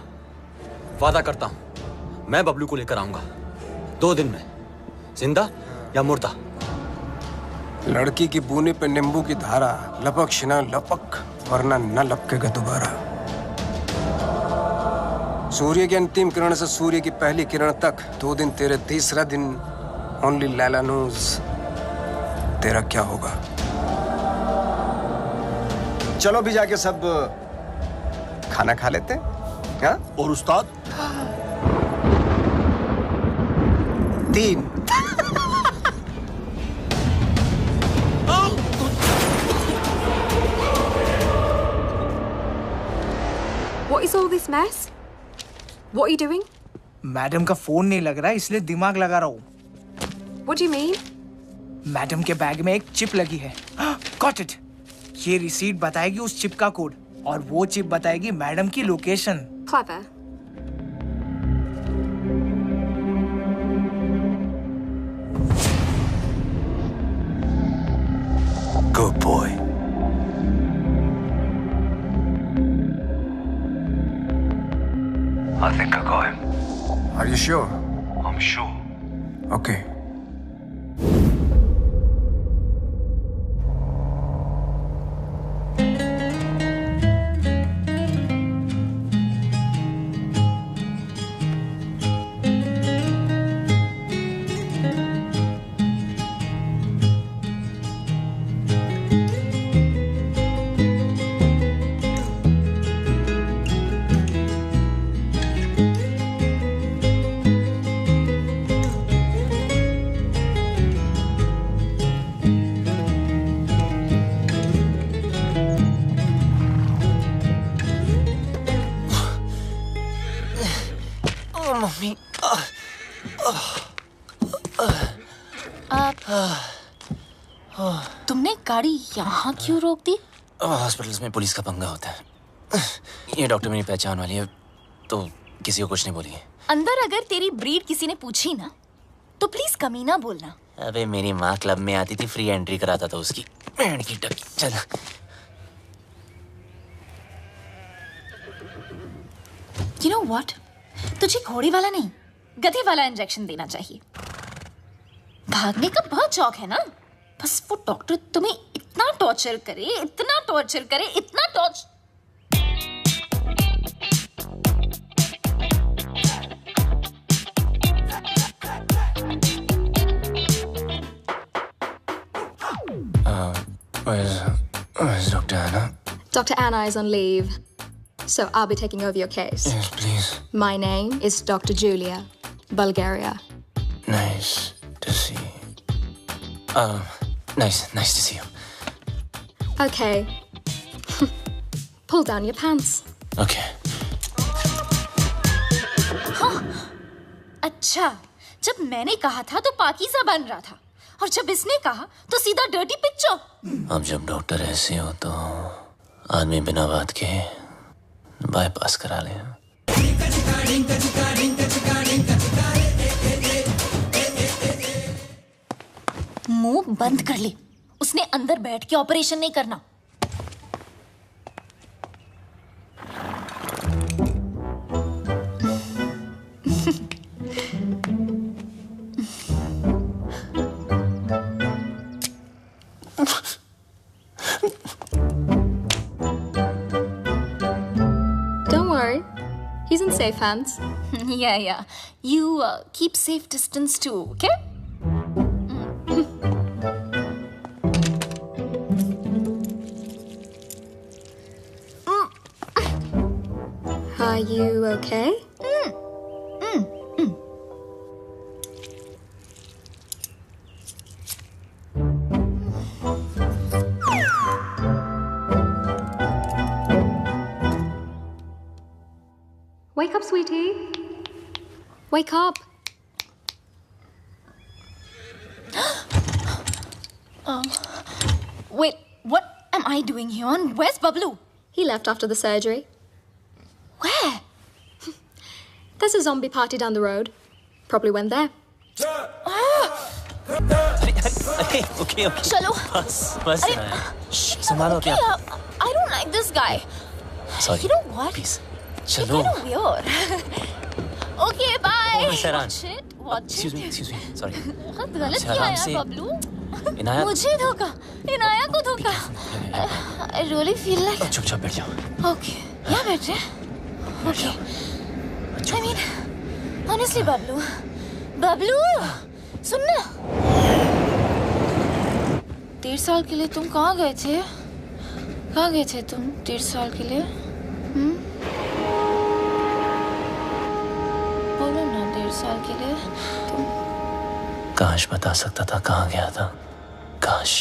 वादा करता हूं मैं बबलू को लेकर आऊंगा 2 दिन में, जिंदा या मुर्दा। लड़की की बूने पे नींबू की धारा, लपक शिना लपक, वरना न लपकेगा दोबारा। सूर्य की अंतिम किरण से सूर्य की पहली किरण तक 2 दिन तेरे, तीसरा दिन ओनली लैला नोज तेरा क्या होगा। चलो भी जाके सब खाना खा लेते हैं। हाँ? और उस्ताद? 3 What is all this mess? What are you doing? Madam का फोन नहीं लग रहा है, इसलिए दिमाग लगा रहा हूँ। What do you mean? Madam के बैग में एक चिप लगी है। Got it. ये रिसीट बताएगी उस चिप का कोड, और वो चिप बताएगी मैडम की location. Clever. Good boy. I think I got him. Are you sure? I'm sure. Okay. Mummy, तुमने गाड़ी यहाँ क्यों रोक दी? हॉस्पिटल्स में पुलिस का पंगा होता है। ये डॉक्टर मेरी पहचान वाली है, तो किसी को कुछ नहीं बोलिए। अंदर अगर तेरी ब्रीड किसी ने पूछी ना, तो प्लीज कमीना बोलना। अबे मेरी माँ क्लब में आती थी, फ्री एंट्री कराता था उसकी। बैंड की टक। चल। You know what? तुझे घोड़े वाला नहीं, गधे वाला इंजेक्शन देना चाहिए। भागने का बहुत शौक है ना? बस वो डॉक्टर तुम्हें इतना टॉर्चर करे, इतना टॉर्चर करे, इतना torture. Where's Dr. Anna? Dr. Anna is on leave, so I'll be taking over your case. Yes, please. My name is Dr. Julia, Bulgaria. Nice to see you. Nice to see you. Okay. Pull down your pants. Okay. हाँ, अच्छा, जब मैंने कहा था तो पाकीज़ा बन रहा था, और जब इसने कहा तो सीधा डर्टी पिक्चर। अब जब डॉक्टर ऐसे हो तो आदमी बिना बात के बाईपास करा ले। मुंह बंद कर ले, उसने अंदर बैठ के ऑपरेशन नहीं करना। safe hands. Yeah. You keep safe distance too, okay? Are you okay? Wake up, sweetie. Wake up. Wait, what am I doing here? Where's Bablu? He left after the surgery. Where? There's a zombie party down the road. Probably went there. Okay. चलो. बस संभालो क्या? I don't like this guy. Sorry. You know what? Please. You're चलो. kind of weird. Okay, bye. Oh, Saran. Watch it. Excuse me. Sorry. बहुत गलत अच्छा, किया आराम यार से। बबलू. इनाया। मुझे धोखा. इनाया को धोखा. I really feel like. चुपचाप बैठ जाओ. Okay. यहाँ बैठ रहे. Okay. I mean, honestly, Bablu, सुन ना. 1.5 साल के लिए तुम कहाँ गए थे? कहाँ गए थे तुम 1.5 साल के लिए? बोलो ना 1.5 साल के लिए तुम. काश बता सकता था कहाँ गया था. काश.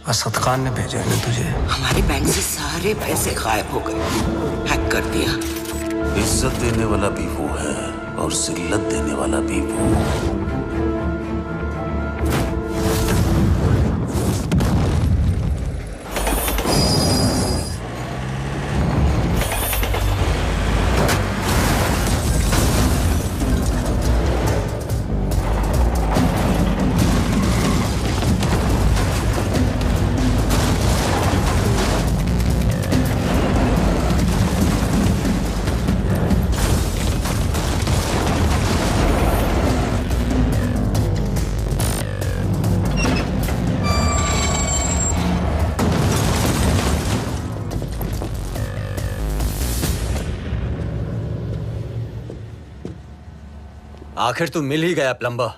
असद खान ने भेजा है तुझे. हमारे बैंक से सारे पैसे गायब हो गए. हैक कर दिया. इज्जत देने वाला भी वो है और जिल्लत देने वाला भी वो. आखिर तू मिल ही गया प्लम्बर.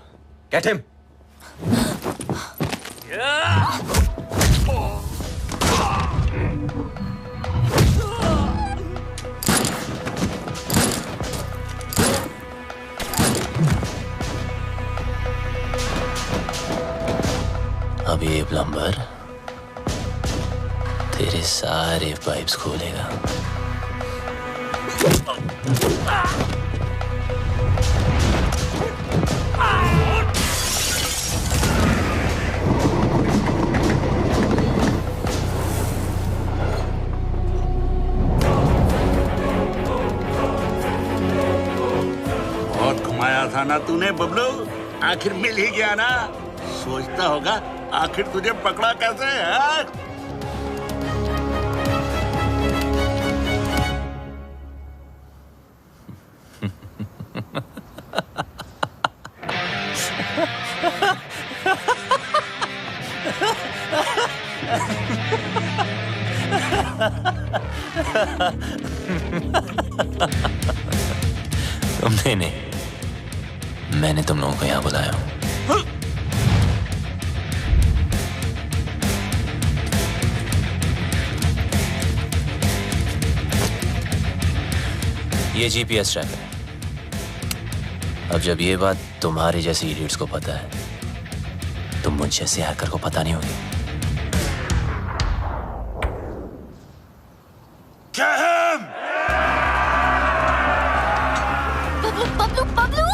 Get him. अब ये प्लम्बर तेरे सारे पाइप्स खोलेगा. बहुत घुमाया था ना तूने बबलू. आखिर मिल ही गया ना. सोचता होगा आखिर तुझे पकड़ा कैसे है? तुमने नहीं, मैंने तुम लोगों को यहाँ बुलाया हूँ. ये जीपीएस ट्रैकर है. अब जब ये बात तुम्हारे जैसे इडियट्स को पता है तो मुझ जैसे हैकर को पता नहीं होगी. Bablu.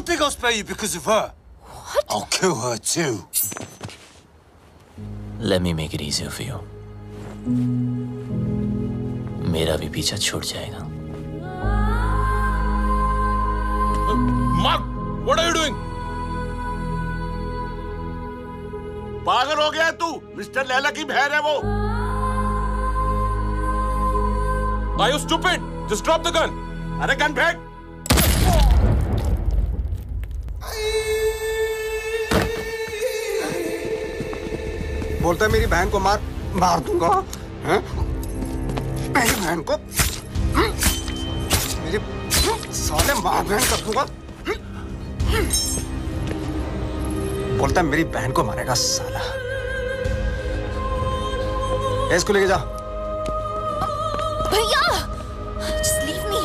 think I'll spare you because of her? What? I'll kill her too. Let me make it easier for you. मेरा भी पीछा छूट जाएगा। Mark, what are you doing? पागल हो गया तू? मिस्टर लैला की बहन है वो। Are you stupid? Just drop the gun. अरे गन फेंक। बोलता है मेरी बहन को मार दूंगा। हैं? मेरी बहन को मेरी साले मार बहन कर दूंगा। बोलता है मेरी बहन को मारेगा साला। इसको लेके जा। भैया, just leave me.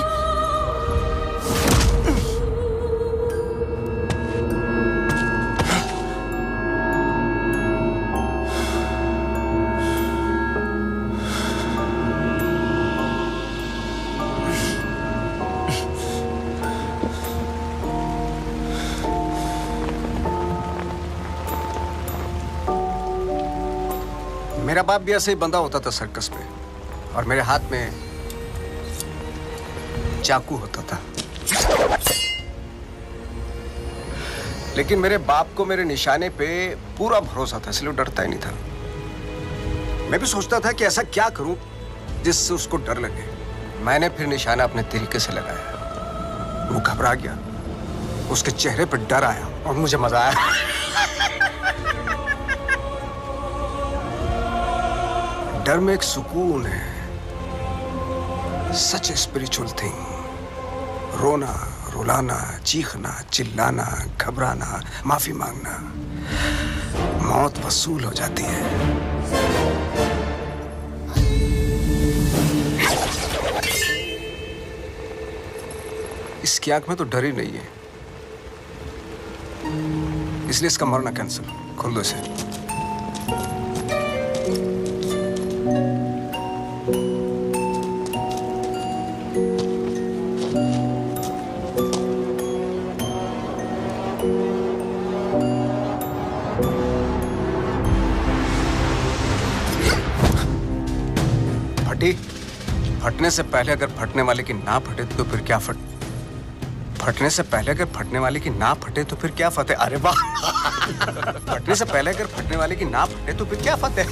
मेरा बाप भी ऐसे ही बंधा होता था सर्कस में, और मेरे हाथ में चाकू होता था। लेकिन मेरे बाप को मेरे निशाने पे पूरा भरोसा था, इसलिए डरता ही नहीं था। मैं भी सोचता था कि ऐसा क्या करूं जिससे उसको डर लगे। मैंने फिर निशाना अपने तरीके से लगाया। वो घबरा गया, उसके चेहरे पर डर आया और मुझे मजा आया। डर में एक सुकून है, सच ए स्पिरिचुअल थिंग। रोना, रुलाना, चीखना, चिल्लाना, घबराना, माफी मांगना, मौत वसूल हो जाती है। इसकी आंख में तो डर ही नहीं है, इसलिए इसका मरना कैंसिल। खोल दो इसे। फटने से पहले अगर फटने वाले की ना फटे तो फिर क्या फटने से पहले अगर फटने वाले की ना फटे तो फिर क्या फतेह। अरे वाह। फटने से पहले अगर फटने वाले की ना फटे तो फिर क्या फतेह।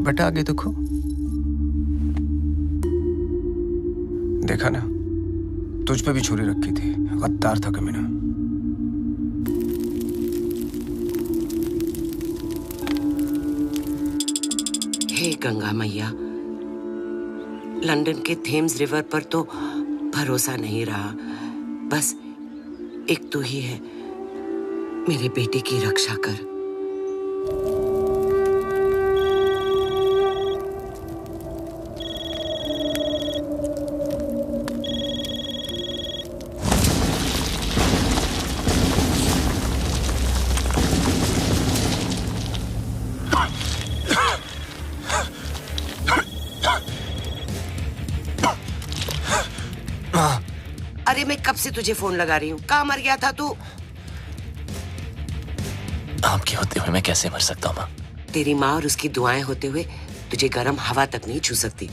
बेटा आगे देखो, देखा ना, तुझ पे भी छुरी रखी थी। गद्दार था कमीना। हे गंगा मैया, लंदन के थेम्स रिवर पर तो भरोसा नहीं रहा। बस एक तू ही है, मेरे बेटे की रक्षा कर। अरे मैं कब से तुझे फोन लगा रही हूँ, कहाँ मर गया था तू? आपके होते हुए मैं कैसे मर सकता हूँ माँ? तेरी माँ और उसकी दुआएं होते हुए तुझे गर्म हवा तक नहीं छू सकती।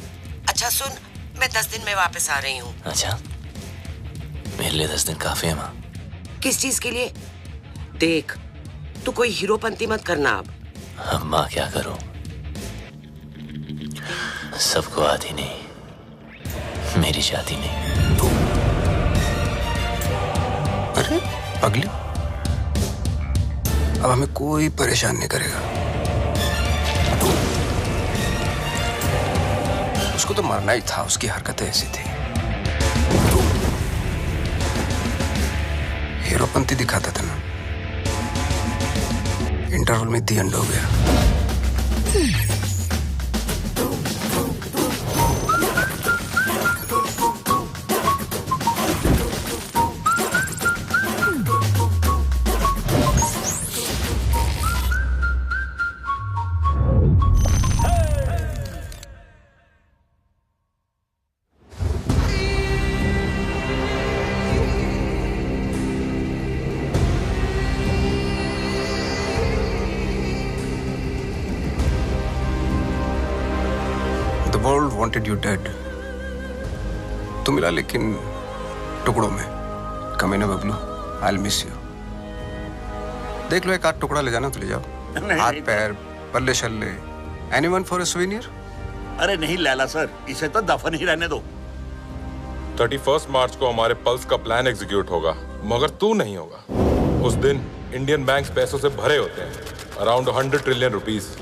अच्छा सुन, मैं 10 दिन में वापस आ रही हूँ। अच्छा, मेरे लिए 10 दिन काफी है माँ। किस चीज के लिए? देख, तू कोई हीरोपंती मत करना अब। माँ क्या करूं? सबको आती नहीं, मेरी जाती नहीं। अरे पगली, अब हमें कोई परेशान नहीं करेगा। उसको तो मरना ही था, उसकी हरकतें ऐसी थी। हीरोपंती दिखाता था ना, इंटरवल में दी एंड हो गया। World wanted you dead. तू मिला लेकिन टुकड़ों में। कमीना Bablu, I will miss you. देख लो, एक आध टुकड़ा ले जाना तो ले जाओ। हाथ पैर, पल्ले शल्ले, एनीवन फॉर अ सुवेनियर? अरे नहीं लैला सर, इसे तो दफन ही रहने दो। 31 मार्च को हमारे पल्स का प्लान एग्जीक्यूट होगा, मगर तू नहीं होगा। उस दिन इंडियन बैंक्स पैसों से भरे होते हैं, around 100 trillion rupees.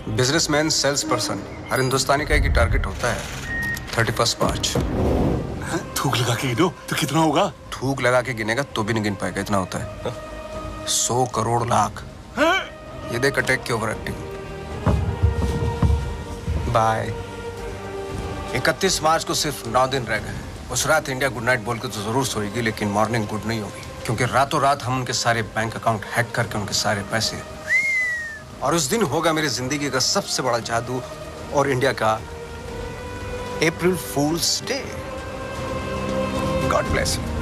Businessman, sales person, हर हिंदुस्तानी का एक ही टारगेट होता है। 31 मार्च। थूक लगा के गिनो तो कितना होगा? थूक लगा के गिनेगा तो भी नहीं गिन पाएगा, इतना होता है। 100 करोड़ लाख। ये देख अटैक की ओवर एक्टिंग। बाय। 31 मार्च को सिर्फ 9 दिन रह गए। उस रात इंडिया गुड नाइट बोल के तो जरूर सोएगी, लेकिन मॉर्निंग गुड नहीं होगी, क्योंकि रातों रात हम उनके सारे बैंक अकाउंट हैक करके उनके सारे पैसे, और उस दिन होगा मेरी जिंदगी का सबसे बड़ा जादू और इंडिया का अप्रैल फूल्स डे। God bless you.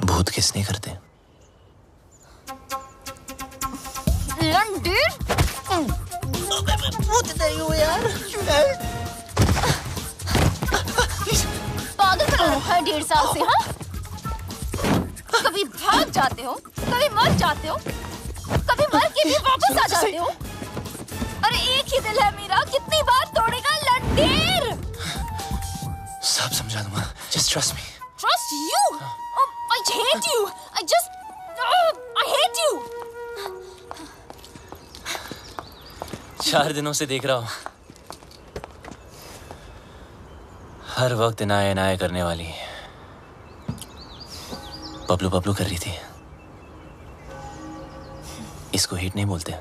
भूत किस नहीं करते? भूत नहीं हूँ यार। पागल बना रखा है 1.5 साल से। हाँ, कभी भाग जाते हो, कभी मर जाते हो, कभी मर के भी वापस आ जाते हो। अरे एक ही दिल है मेरा, कितनी बार तोड़ेगा लंडेर? सब समझा दूंगा, just trust me. Trust you? I hate you. I hate you. 4 दिनों से देख रहा हूं, हर वक्त इनाया इनाया करने वाली बबलू बबलू कर रही थी। इसको हिट नहीं बोलते।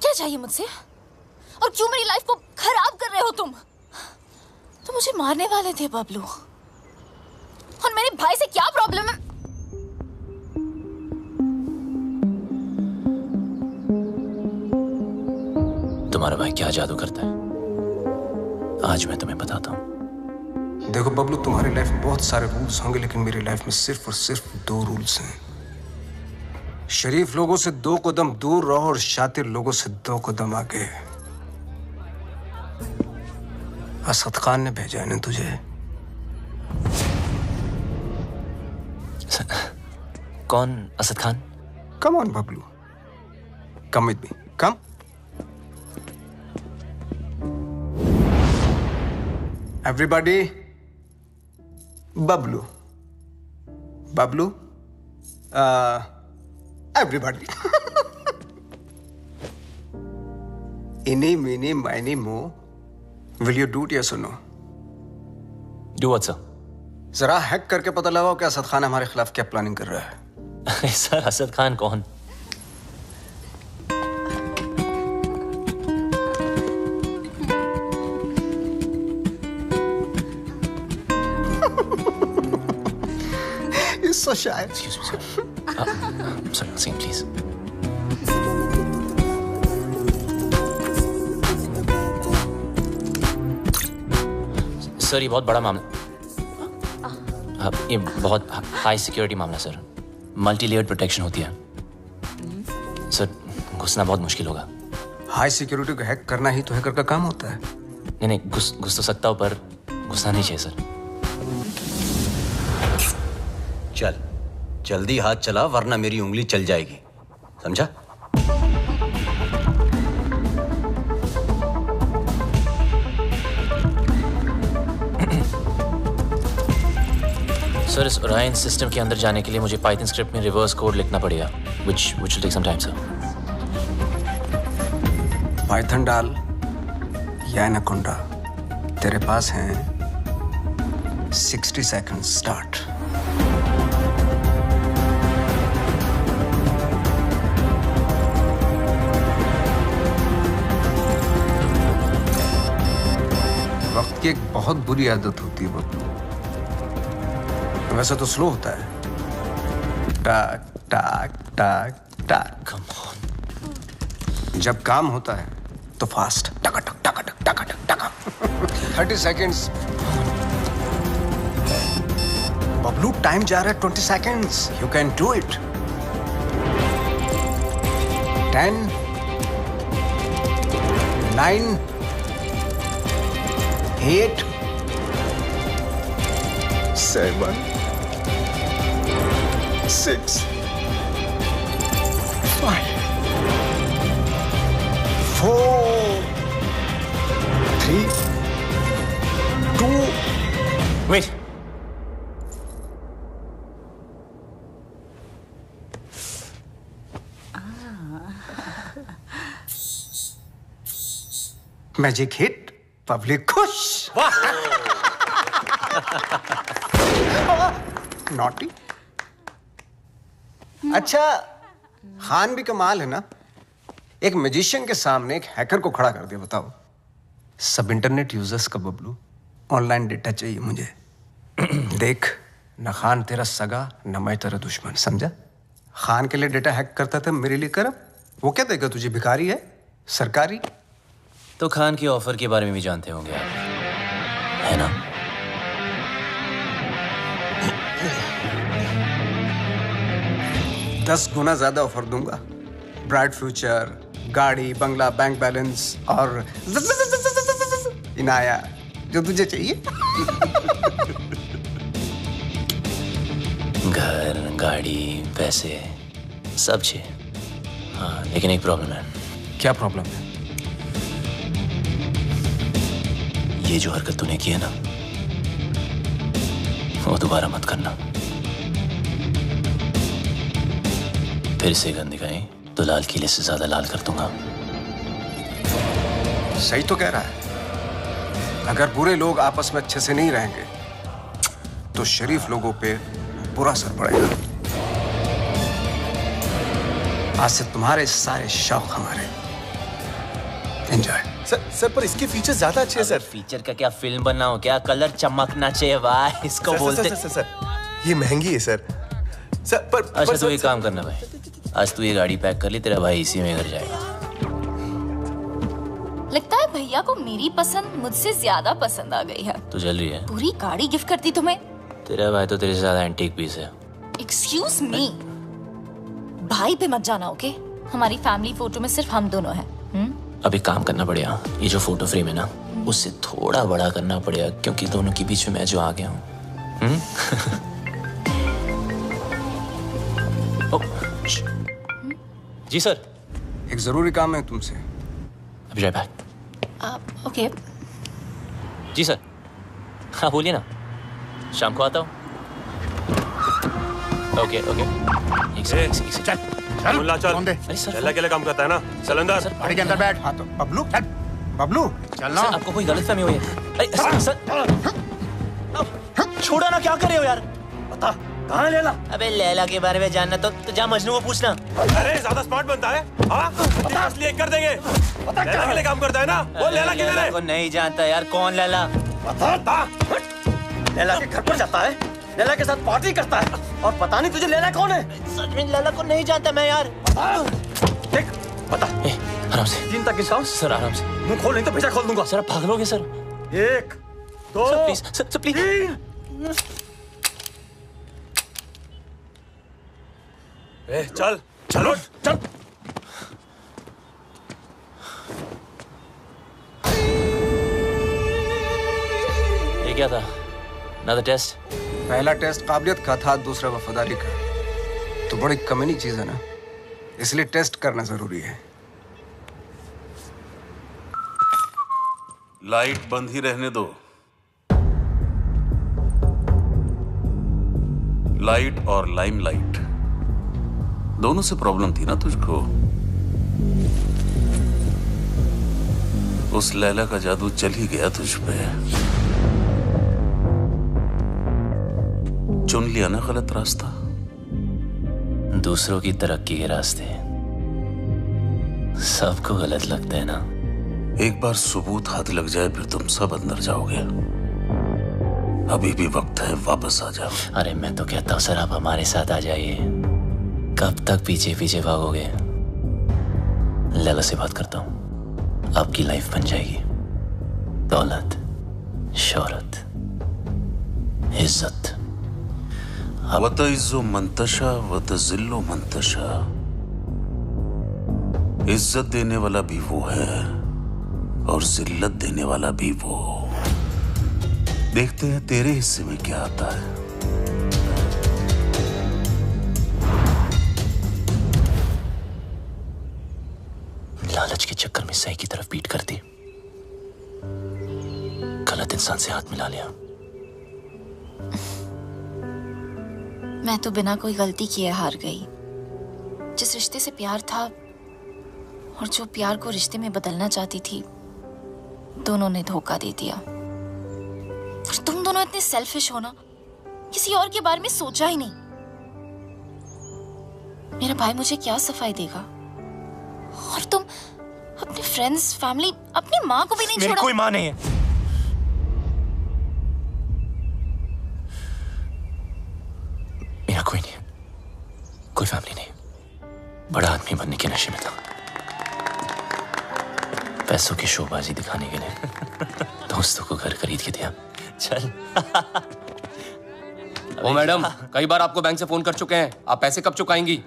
क्या चाहिए मुझसे? और क्यों मेरी लाइफ को खराब कर रहे हो तुम? तो मुझे मारने वाले थे बबलू, और मेरे भाई से क्या प्रॉब्लम है? तुम्हारा भाई क्या जादू करता है, आज मैं तुम्हें बताता हूं। देखो बबलू, तुम्हारी लाइफ में बहुत सारे रूल्स होंगे, लेकिन मेरी लाइफ में सिर्फ और सिर्फ 2 रूल्स हैं। शरीफ लोगों से 2 कदम दूर रहो और शातिर लोगों से 2 कदम आगे। असद खान ने भेजा है ना तुझे? कौन Asad Khan? Come on Bablu, come with me, come. Everybody, Bablu, Bablu, everybody. इनी मीनी माइनी मो, will you do it yes और नो? Do what sir? जरा हैक करके पता लगाओ कि असद खान हमारे खिलाफ क्या प्लानिंग कर रहा है। सर, असद खान कौन? so shy. Excuse me, sir. Sorry, once again, please. Sir ये बहुत बड़ा मामला, ये बहुत हाई सिक्योरिटी मामला सर, मल्टी लेयर्ड प्रोटेक्शन होती है सर, घुसना बहुत मुश्किल होगा। हाई सिक्योरिटी को हैक करना ही तो हैकर का काम होता है। नहीं नहीं, घुस तो सकता हूँ पर घुसना नहीं चाहिए सर। चल जल्दी हाथ चला वरना मेरी उंगली चल जाएगी, समझा? सर इस ओरायन सिस्टम के अंदर जाने के लिए मुझे पाइथन स्क्रिप्ट में रिवर्स कोड लिखना पड़ेगा, which will take some time, sir. Python डाल या एनाकोंडा, तेरे पास हैं 60 सेकंड्स स्टार्ट। वक्त की एक बहुत बुरी आदत होती है बब्लू, वैसे तो स्लो होता है, टाक टाक टाक टाक। Come on. जब काम होता है तो फास्ट, टका टक टका टक टका टक टका। 30 सेकंड्स। बबलू टाइम जा रहा है 20 seconds, you can do it. 10 9 8 7 6 5 4 3 2 Wait. Magic hit, public खुश। नॉटी। अच्छा, खान भी कमाल है ना, एक मैजिशियन के सामने एक हैकर को खड़ा कर दिया। बताओ, सब इंटरनेट यूजर्स का बबलू, ऑनलाइन डेटा चाहिए मुझे। देख, न खान तेरा सगा न मैं तेरा दुश्मन, समझा? खान के लिए डेटा हैक करता था, मेरे लिए कर। वो क्या देगा तुझे, भिखारी है सरकारी? तो खान की ऑफर के बारे में भी जानते होंगे आप, है ना? दस गुना ज्यादा ऑफर दूंगा, ब्राइट फ्यूचर, गाड़ी, बंगला, बैंक बैलेंस और इनाया, जो तुझे चाहिए। घर, गाड़ी, पैसे सब चाहिए। हाँ, लेकिन एक प्रॉब्लम है। क्या प्रॉब्लम है? ये जो हरकत तूने की है ना, वो दोबारा मत करना। फिर से गंद दिखाई तो लाल किले से ज्यादा लाल कर दूंगा। सही तो कह रहा है। अगर बुरे लोग आपस में अच्छे से नहीं रहेंगे तो शरीफ लोगों पे बुरा असर पड़ेगा। आज से तुम्हारे सारे शौक हमारे। एंजॉय। सर पर इसके फीचर्स ज्यादा अच्छे हैं सर। फीचर का क्या, फिल्म बना हो क्या? कलर चमकना चाहिए वाह, इसको बोलते। सर ये महंगी है सर। सर पर अच्छा तो ये काम करना भाई, आज तू ये गाड़ी पैक कर ली, तेरा भाई इसी में घर जाएगा। लगता है भैया को मेरी पसंद मुझसे ज्यादा पसंद आ गई है। तू जल रही है? पूरी गाड़ी गिफ्ट करती तुम्हें। तेरा भाई तो तेरे से ज्यादा एंटीक पीस है। एक्सक्यूज मी, भाई पे मत जाना, ओके? हमारी फैमिली फोटो में सिर्फ हम दोनों हैं। अभी काम करना पड़ेगा, ये जो फोटो फ्रेम है ना, उससे थोड़ा बड़ा करना पड़ेगा, क्योंकि दोनों के बीच में मैं जो आ गया हूँ। जी सर। एक जरूरी काम है तुमसे। अभी राइट बैक। ओके। जी सर। हाँ बोलिए ना, शाम को आता हूँ। Okay okay. एक सेकंड। मुल्ला चल, चल अकेले काम करता है ना, चल अंदर। गाड़ी के अंदर बैठ। हाँ तो बबलू चल, बबलू चल ना। आपको कोई गलतफहमी हुई है? अरे सर छोड़ो ना, क्या कर रहे हो यार? बता कहाँ है लैला? अबे लैला के बारे में जानना तो जा मजनू को पूछना। अरे ज्यादा स्मार्ट बनता है, हाँ? असली कर देंगे। लैला के लिए काम करता है ना, वो लैला के लिए। को नहीं जानता यार, कौन लैला? बता। लैला के घर पर जाता है, लैला के साथ पार्टी करता है। और पता नहीं तुझे लैला कौन है? सच में लैला को नहीं जानता मैं यार। देख बता। आराम से। 3 तक गिनता हूं। सर आराम से। मुंह खोल नहीं तो भेजा खोल दूंगा। सर आप पागलोगे sir. 1 2 sir please sir please. 3 चल चलो चल। ये क्या था? Another test? पहला टेस्ट काबिलियत का था, दूसरा वफादारी का। तो बड़ी कमीनी चीज है ना, इसलिए टेस्ट करना जरूरी है। लाइट बंद ही रहने दो। लाइट और लाइमलाइट दोनों से प्रॉब्लम थी ना तुझको। उस लैला का जादू चल ही गया तुझ पे। चुन लिया ना गलत रास्ता। दूसरों की तरक्की के रास्ते सबको गलत लगते हैं ना। एक बार सबूत हाथ लग जाए फिर तुम सब अंदर जाओगे। अभी भी वक्त है, वापस आ जाओ। अरे मैं तो कहता हूँ सर आप हमारे साथ आ जाइए। कब तक पीछे पीछे भागोगे? लैला से बात करता हूँ, आपकी लाइफ बन जाएगी। दौलत, शोहरत, इज्जत। वतइज़्ज़ु मंतशा वतज़िल्लु मंतशा। इज्जत देने वाला भी वो है और जिल्लत देने वाला भी वो। देखते हैं तेरे हिस्से में क्या आता है। लालच के चक्कर में सही की तरफ पीट कर दी, गलत इंसान से हाथ मिला लिया। मैं तो बिना कोई गलती किए हार गई। जिस रिश्ते से प्यार था और जो प्यार को रिश्ते में बदलना चाहती थी, दोनों ने धोखा दे दिया। और तुम दोनों इतने सेल्फिश हो ना, किसी और के बारे में सोचा ही नहीं। मेरा भाई मुझे क्या सफाई देगा, और तुम अपने फ्रेंड्स, फैमिली, अपनी माँ को भी नहीं छोड़ा। मेरी कोई माँ नहीं है। मेरा कोई नहीं, कोई फैमिली नहीं। बड़ा आदमी बनने के नशे में था, पैसों की शोबाजी दिखाने के लिए दोस्तों को घर खरीद के दिया। चल। ओ मैडम, कई बार आपको बैंक से फोन कर चुके हैं, आप पैसे कब चुकाएंगी?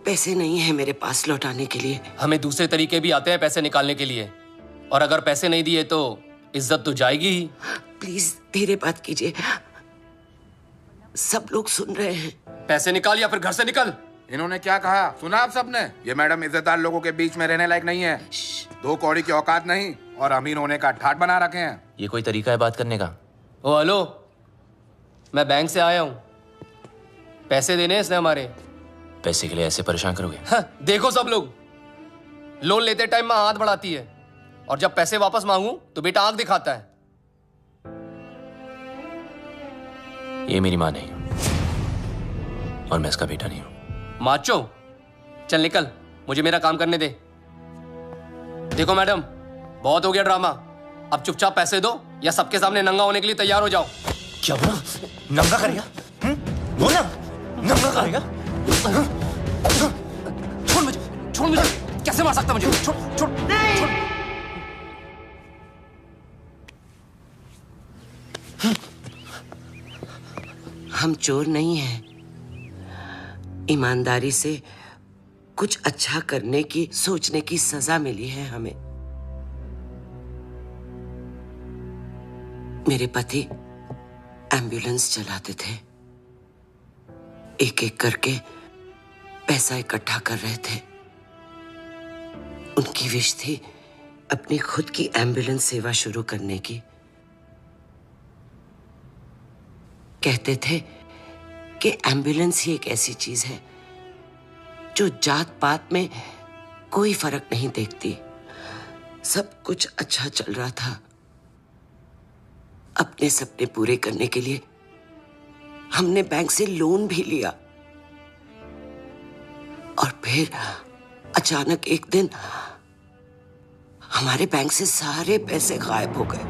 पैसे नहीं है मेरे पास लौटाने के लिए। हमें दूसरे तरीके भी आते हैं पैसे निकालने के लिए, और अगर पैसे नहीं दिए तो इज्जत तो जाएगी ही। प्लीज धीरे बात कीजिए, सब लोग सुन रहे हैं। पैसे निकाल या फिर घर से निकल। इन्होंने क्या कहा सुना आप सबने? ये मैडम इज्जतदार लोगों के बीच में रहने लायक नहीं है। 2 कौड़ी की औकात नहीं और अमीर होने का ठाट बना रखे हैं। ये कोई तरीका है बात करने का? ओ हेलो, मैं बैंक से आया हूँ, पैसे देने इसने हमारे। पैसे के लिए ऐसे परेशान करोगे? हाँ, देखो सब लोग लोन लेते टाइम माँ हाथ बढ़ाती है, और जब पैसे वापस मांगू तो बेटा आंख दिखाता है। ये मेरी माँ नहीं और मैं इसका बेटा नहीं हूं। माचो, चल निकल, मुझे मेरा काम करने दे। देखो मैडम, बहुत हो गया ड्रामा, अब चुपचाप पैसे दो या सबके सामने नंगा होने के लिए तैयार हो जाओ। क्या बोला? नंगा करेगा? बोला नंगा करेगा? छोड़ मुझे, छोड़ मुझे, कैसे मार सकता मुझे? छोड़ छोड़ छोड़। हम चोर नहीं हैं। ईमानदारी से कुछ अच्छा करने की, सोचने की सजा मिली है हमें। मेरे पति एम्बुलेंस चलाते थे, एक एक करके पैसा इकट्ठा कर रहे थे। उनकी विश थी अपनी खुद की एम्बुलेंस सेवा शुरू करने की। कहते थे कि एम्बुलेंस ही एक ऐसी चीज है जो जात पात में कोई फर्क नहीं देखती। सब कुछ अच्छा चल रहा था। अपने सपने पूरे करने के लिए हमने बैंक से लोन भी लिया, और फिर अचानक एक दिन हमारे बैंक से सारे पैसे गायब हो गए।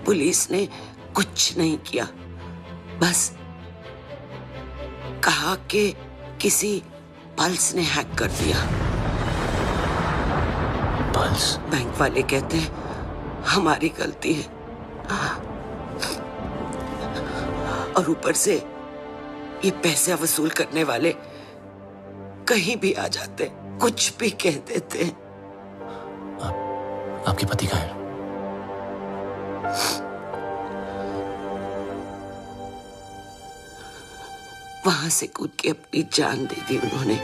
पुलिस ने कुछ नहीं किया, बस कहा कि किसी पल्स ने हैक कर दिया। पल्स? बैंक वाले कहते हैं हमारी गलती है, और ऊपर से ये पैसे वसूल करने वाले कहीं भी आ जाते, कुछ भी कह देते हैं। आपके पति कहाँ हैं? वहां से कूद के अपनी जान दे दी उन्होंने।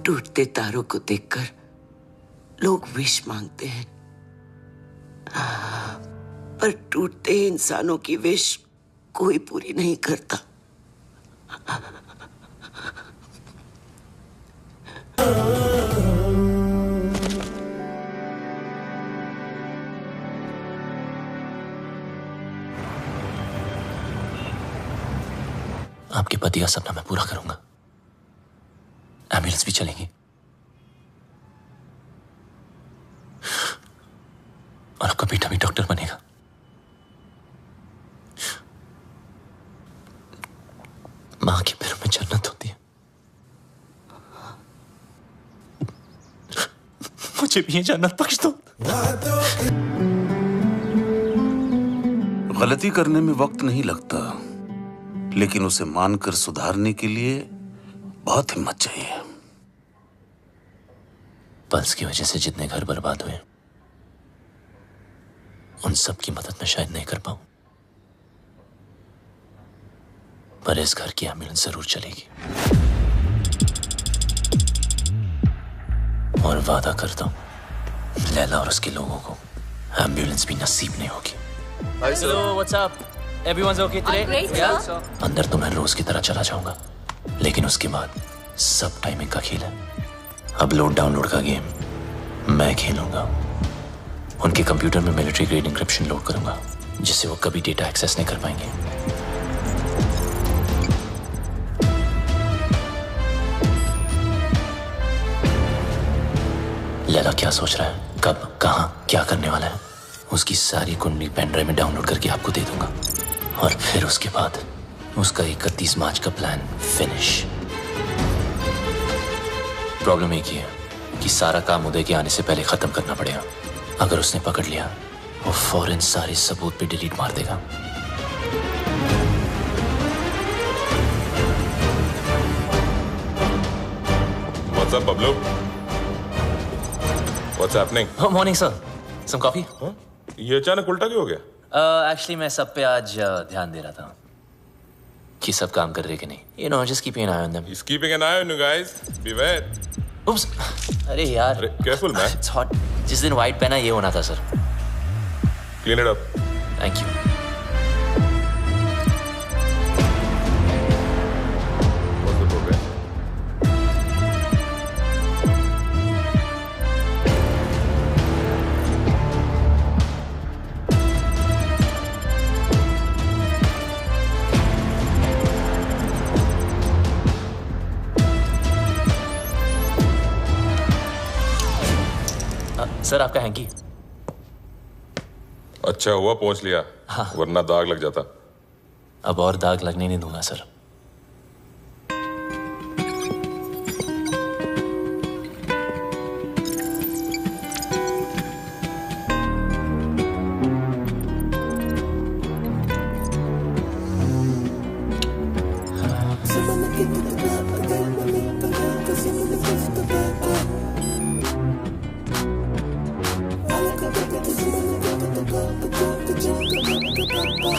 टूटते तारों को देखकर लोग विश मांगते हैं, पर टूटते इंसानों की विश कोई पूरी नहीं करता। आपके पति का सपना मैं पूरा करूंगा। एम्बुलेंस भी चलेंगी और आपका बेटा भी डॉक्टर बनेगा। मां के पैरों में जन्नत होती है। मुझे भी ये जन्नत बख्श दो। गलती करने में वक्त नहीं लगता, लेकिन उसे मानकर सुधारने के लिए बहुत हिम्मत चाहिए। पल्स की वजह से जितने घर बर्बाद हुए उन सब की मदद मैं शायद नहीं कर पाऊं, पर इस घर की एम्बुलेंस जरूर चलेगी। और वादा करता हूं लैला और उसके लोगों को एम्बुलेंस भी नसीब नहीं होगी। Hello, what's up? Everyone's okay today? Great, Yeah. sir. अंदर तो मैं रोज की तरह चला जाऊंगा, लेकिन उसके बाद सब टाइमिंग का खेल है। अपलोड डाउनलोड का गेम मैं खेलूंगा। उनके कंप्यूटर में मिलिट्री ग्रेड इंक्रिप्शन लोड करूंगा, जिससे वो कभी डेटा एक्सेस नहीं कर पाएंगे। लैला क्या सोच रहा है, कब, कहां, क्या करने वाला है, उसकी सारी कुंडली पेन ड्राइव में डाउनलोड करके आपको दे दूंगा। और फिर उसके बाद उसका 31 मार्च का प्लान फिनिश। प्रॉब्लम एक ही है कि सारा काम उदय के आने से पहले खत्म करना पड़ेगा। अगर उसने पकड़ लिया, वो फौरन सारे सबूत पे डिलीट मार देगा। What's up, Bablu? What's happening? Oh, morning, sir. Some coffee? Huh? ये अचानक उल्टा क्यों हो गया? Actually, मैं सब पे आज ध्यान दे रहा था कि सब काम कर रहे कि नहीं। You know, just keeping an eye on them. He's keeping an eye on you guys. Beware. Oops. अरे यार। Careful, man. It's hot. जिस दिन white पहना ये होना था, sir. Clean it up. Thank you. What's the program? Sir आपका hanky. अच्छा हुआ पहुंच लिया, वरना दाग लग जाता। अब और दाग लगने नहीं दूंगा sir.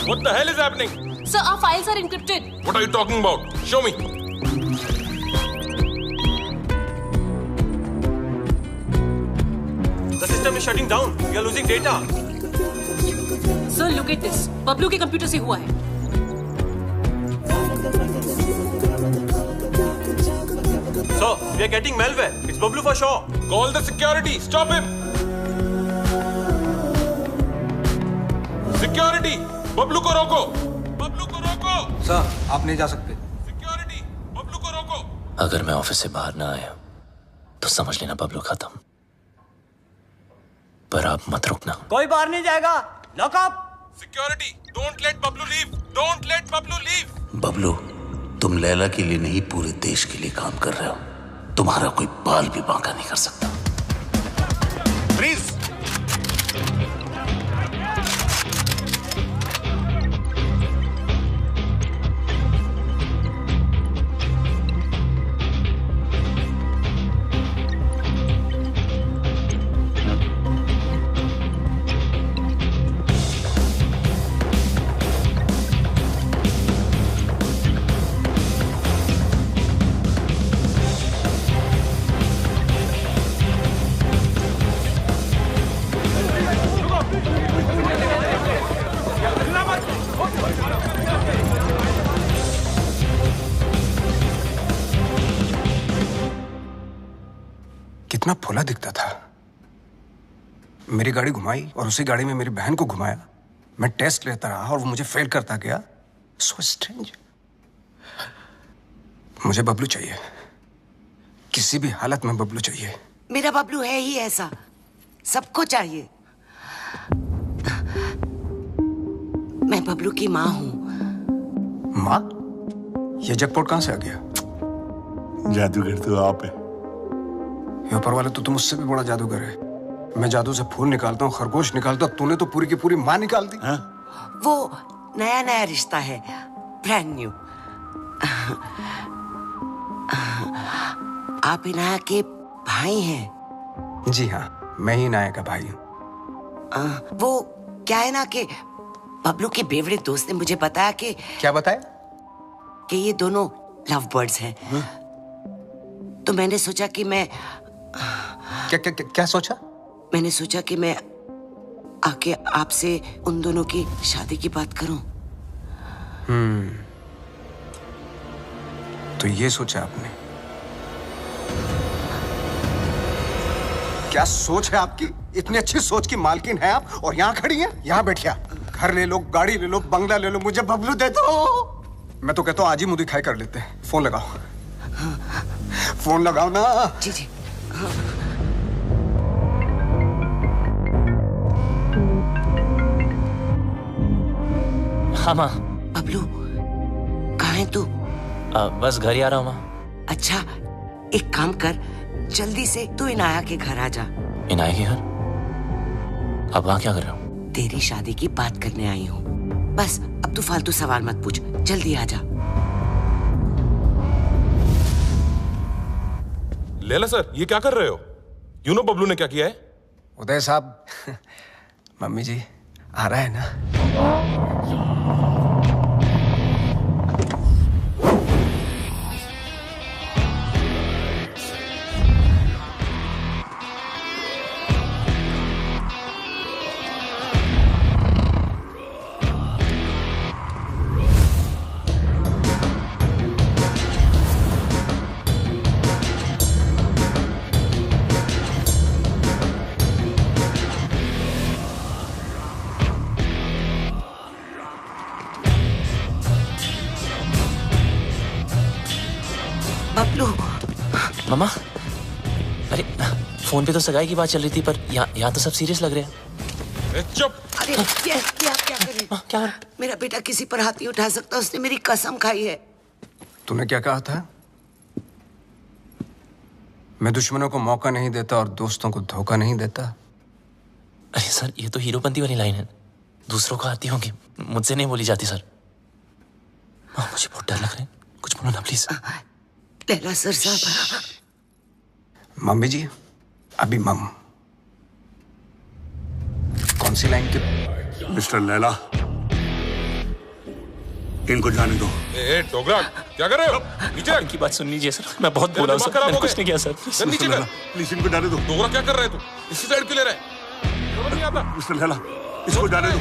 What the hell is happening? Sir, our files are encrypted. What are you talking about? Show me. The system is shutting down. We are losing data. Sir, look at this. Bablu के computer से हुआ है। Sir, we are getting malware. It's Bablu for sure. Call the security. Stop him. Security. Bablu को रोको. बबलू को रोको. Sir, आप नहीं जा सकते. Security. बबलू को रोको. अगर मैं ऑफिस से बाहर ना आया तो समझ लेना बबलू खत्म. पर आप मत रुकना. कोई बाहर नहीं जाएगा. Lock up. Security. Don't let Bablu leave. Don't let Bablu leave. Bablu, तुम लैला के लिए नहीं पूरे देश के लिए काम कर रहे हो. तुम्हारा कोई बाल भी बांका नहीं कर सकता. प्लीज. कितना फुला दिखता था. मेरी गाड़ी घुमाई और उसी गाड़ी में मेरी बहन को घुमाया. मैं टेस्ट लेता रहा और वो मुझे फेल करता गया. So strange. मुझे बबलू चाहिए. किसी भी हालत में बबलू चाहिए. मेरा बबलू है ही ऐसा. सबको चाहिए. मैं बबलू की माँ हूँ. माँ? ये जैकपॉट कहाँ से आ गया? जादूगर तो आप है. ये ऊपर वाले तो तुम मुझसे भी बड़ा जादूगर है. मैं जादू से फूल निकालता हूँ, खरगोश निकालता हूँ. तूने तो पूरी की पूरी माँ निकाल दी. वो नया नया रिश्ता है. Brand new. आप इनाया के भाई हैं? जी हाँ, मैं ही इनाया का भाई हूँ. वो क्या है ना कि बबलू के बेवड़े दोस्त ने मुझे बताया कि. क्या बताया? कि ये दोनों लव बर्ड्स हैं. तो मैंने सोचा कि मैं क्या सोचा? मैंने सोचा कि मैं आके आपसे उन दोनों की शादी की बात करूं. तो ये सोचा आपने? क्या सोच है आपकी? इतनी अच्छी सोच की मालकिन है आप और यहाँ खड़ी हैं? यहाँ बैठिया. घर ले लो, गाड़ी ले लो, बंगला ले लो, मुझे बबलू दे दो. मैं तो कहता हूँ आज ही मुंह दिखाई कर लेते हैं. फोन लगाओ. फोन लगाओ ना. जी जी. हाँ माँ. बबलू कहाँ है तू? बस घर ही आ रहा हूँ माँ. अच्छा, एक काम कर, जल्दी से तू इनाया के घर आ जा. इनाया के घर? अब वहाँ क्या कर रहे हो? तेरी शादी की बात करने आई हूँ. बस अब तू फालतू सवाल मत पूछ. जल्दी आ जा. लैला सर, ये क्या कर रहे हो? यू नो बबलू ने क्या किया है? उदय साहब, मम्मी जी आ रहा है ना? मामा, अरे फोन पे तो सगाई की बात चल रही थी, पर यहाँ तो सब सीरियस लग रहे हैं. चुप. अरे ये आप क्या कर रहे? क्या? मेरा बेटा किसी पर हाथ नहीं उठा सकता. उसने मेरी कसम खाई है. तूने क्या कहा था? मैं दुश्मनों को मौका नहीं देता और दोस्तों को धोखा नहीं देता. अरे सर, ये तो हीरोपंती वाली लाइन है. दूसरों को आती होंगी, मुझसे नहीं बोली जाती सर. मुझे बहुत डर लग रहा है. कुछ बोलो ना प्लीज. लैला सर साहब. मम्मी जी, अभी मम. कौन सी लाइन के? मिस्टर लैला, इनको जाने दो. ए डोगरा, क्या कर रहे हो? नीचे इनकी बात सुन लीजिए सर. मैं बहुत बोला हूं सर. मैंने कुछ नहीं किया सर. नीचे कर. प्लीज इनको जाने दो. डोगरा क्या कर रहे है तू? इसी साइड क्यों ले रहा है? समझ नहीं आता. मिस्टर लैला, इसको जाने दो.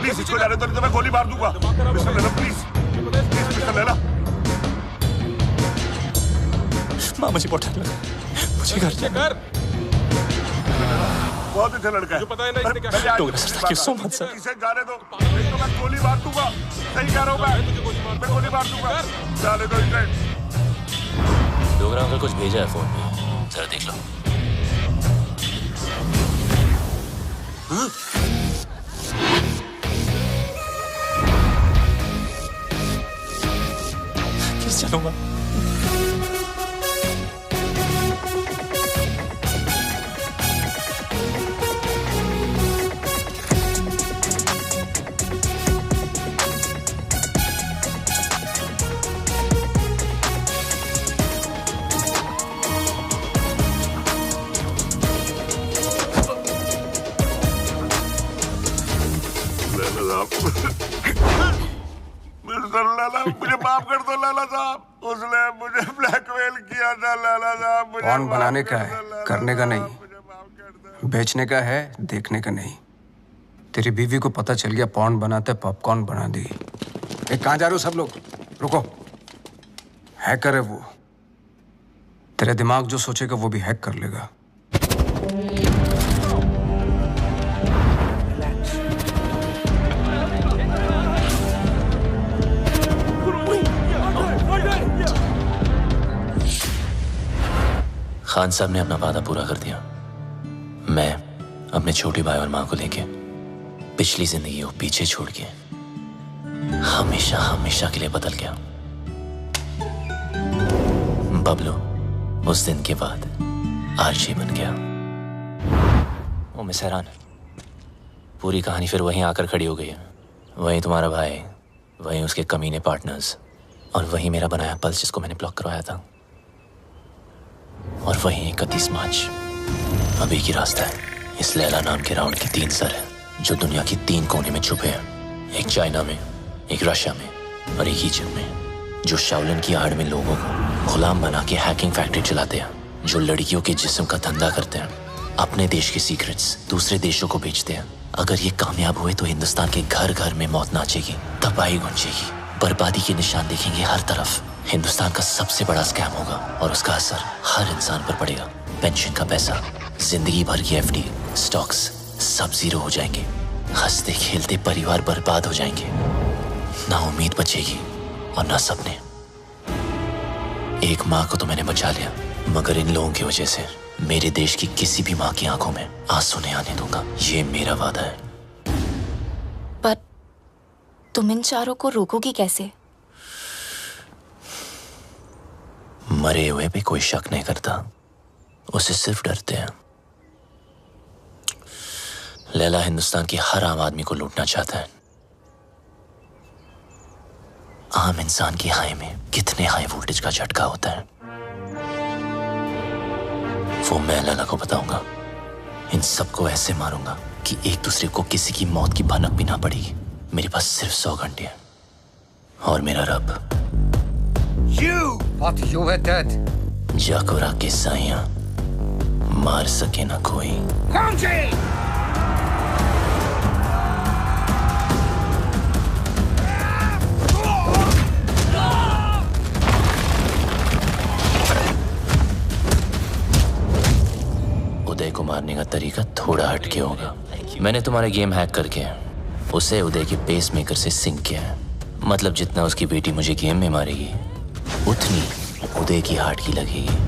प्लीज इसको जाने दो, नहीं तो मैं गोली मार दूंगा. Mister Laila please. Please mister Laila. माँ मुझे बहुत डर लगा, मुझे घर जाना। बहुत अच्छा लड़का है। मुझे पता है ना इसने क्या किया। Thank you so much, sir. इसे जाने दो, नहीं तो मैं गोली मार दूंगा। सही कह रहा हूँ मैं गोली मार दूंगा। जाने दो इसे। डोगरा अंकल कुछ भेजा है फोन में, जरा देख लो। किस चलूंगा? मिस्टर लाला, मुझे माफ कर दो लाला साहब। उसने मुझे ब्लैकमेल किया था लाला साहब। पॉन बनाने का है, करने का नहीं। बेचने का है, देखने का नहीं। तेरी बीवी को पता चल गया पॉन बनाते पॉपकॉर्न बना दी। कहाँ जा रहे हो सब लोग? रुको। हैकर है वो। तेरा दिमाग जो सोचेगा वो भी हैक कर लेगा। खान साहब ने अपना वादा पूरा कर दिया। मैं अपने छोटे भाई और माँ को लेके पिछली जिंदगी को पीछे छोड़ के हमेशा हमेशा के लिए बदल गया। बबलू उस दिन के बाद आरजे बन गया। ओ मिस हैरान, पूरी कहानी फिर वहीं आकर खड़ी हो गई है। वहीं तुम्हारा भाई, वहीं उसके कमीने पार्टनर्स, और वहीं मेरा बनाया पल्स जिसको मैंने ब्लॉक करवाया था, और वहीं 31 मार्च। अभी की रास्ता है। इस लैला नाम के राउंड के 3 सर हैं जो दुनिया की 3 कोने में छुपे हैं। एक चाइना में, एक रशिया में और एक इजिप्ट में, जो शाओलिन की आड़ में लोगों को गुलाम बना के हैकिंग फैक्ट्री चलाते हैं, जो लड़कियों के जिस्म का धंधा करते हैं, अपने देश के सीक्रेट्स दूसरे देशों को बेचते हैं। अगर ये कामयाब हुए तो हिंदुस्तान के घर घर में मौत नाचेगी, तबाही गूंजेगी, बर्बादी के निशान दिखेंगे हर तरफ। हिंदुस्तान का सबसे बड़ा स्कैम होगा और उसका असर हर इंसान पर पड़ेगा। पेंशन का पैसा, जिंदगी भर की एफडी, स्टॉक्स सब जीरो हो जाएंगे। हंसते खेलते परिवार बर्बाद हो जाएंगे। ना उम्मीद बचेगी और ना सपने। एक माँ को तो मैंने बचा लिया, मगर इन लोगों की वजह से मेरे देश की किसी भी माँ की आंखों में आंसू नहीं आने दूंगा। ये मेरा वादा है। पर तुम इन चारों को रोकोगी कैसे? मरे हुए पे कोई शक नहीं करता, उसे सिर्फ डरते हैं। लैला हिंदुस्तान की हर आम आदमी को लूटना चाहता है। आम इंसान की हाई में कितने हाई वोल्टेज का झटका होता है वो मैं लैला को बताऊंगा। इन सबको ऐसे मारूंगा कि एक दूसरे को किसी की मौत की भनक भी ना पड़ेगी। मेरे पास सिर्फ 100 घंटे हैं और मेरा रब जाकोरा के साइयां मार सके ना कोई। उदय को मारने का तरीका थोड़ा हटके होगा। मैंने तुम्हारा गेम हैक करके उसे उदय के पेस मेकर से सिंक किया है। मतलब जितना उसकी बेटी मुझे गेम में मारेगी उतनी उदय की हार्ट की लगेगी।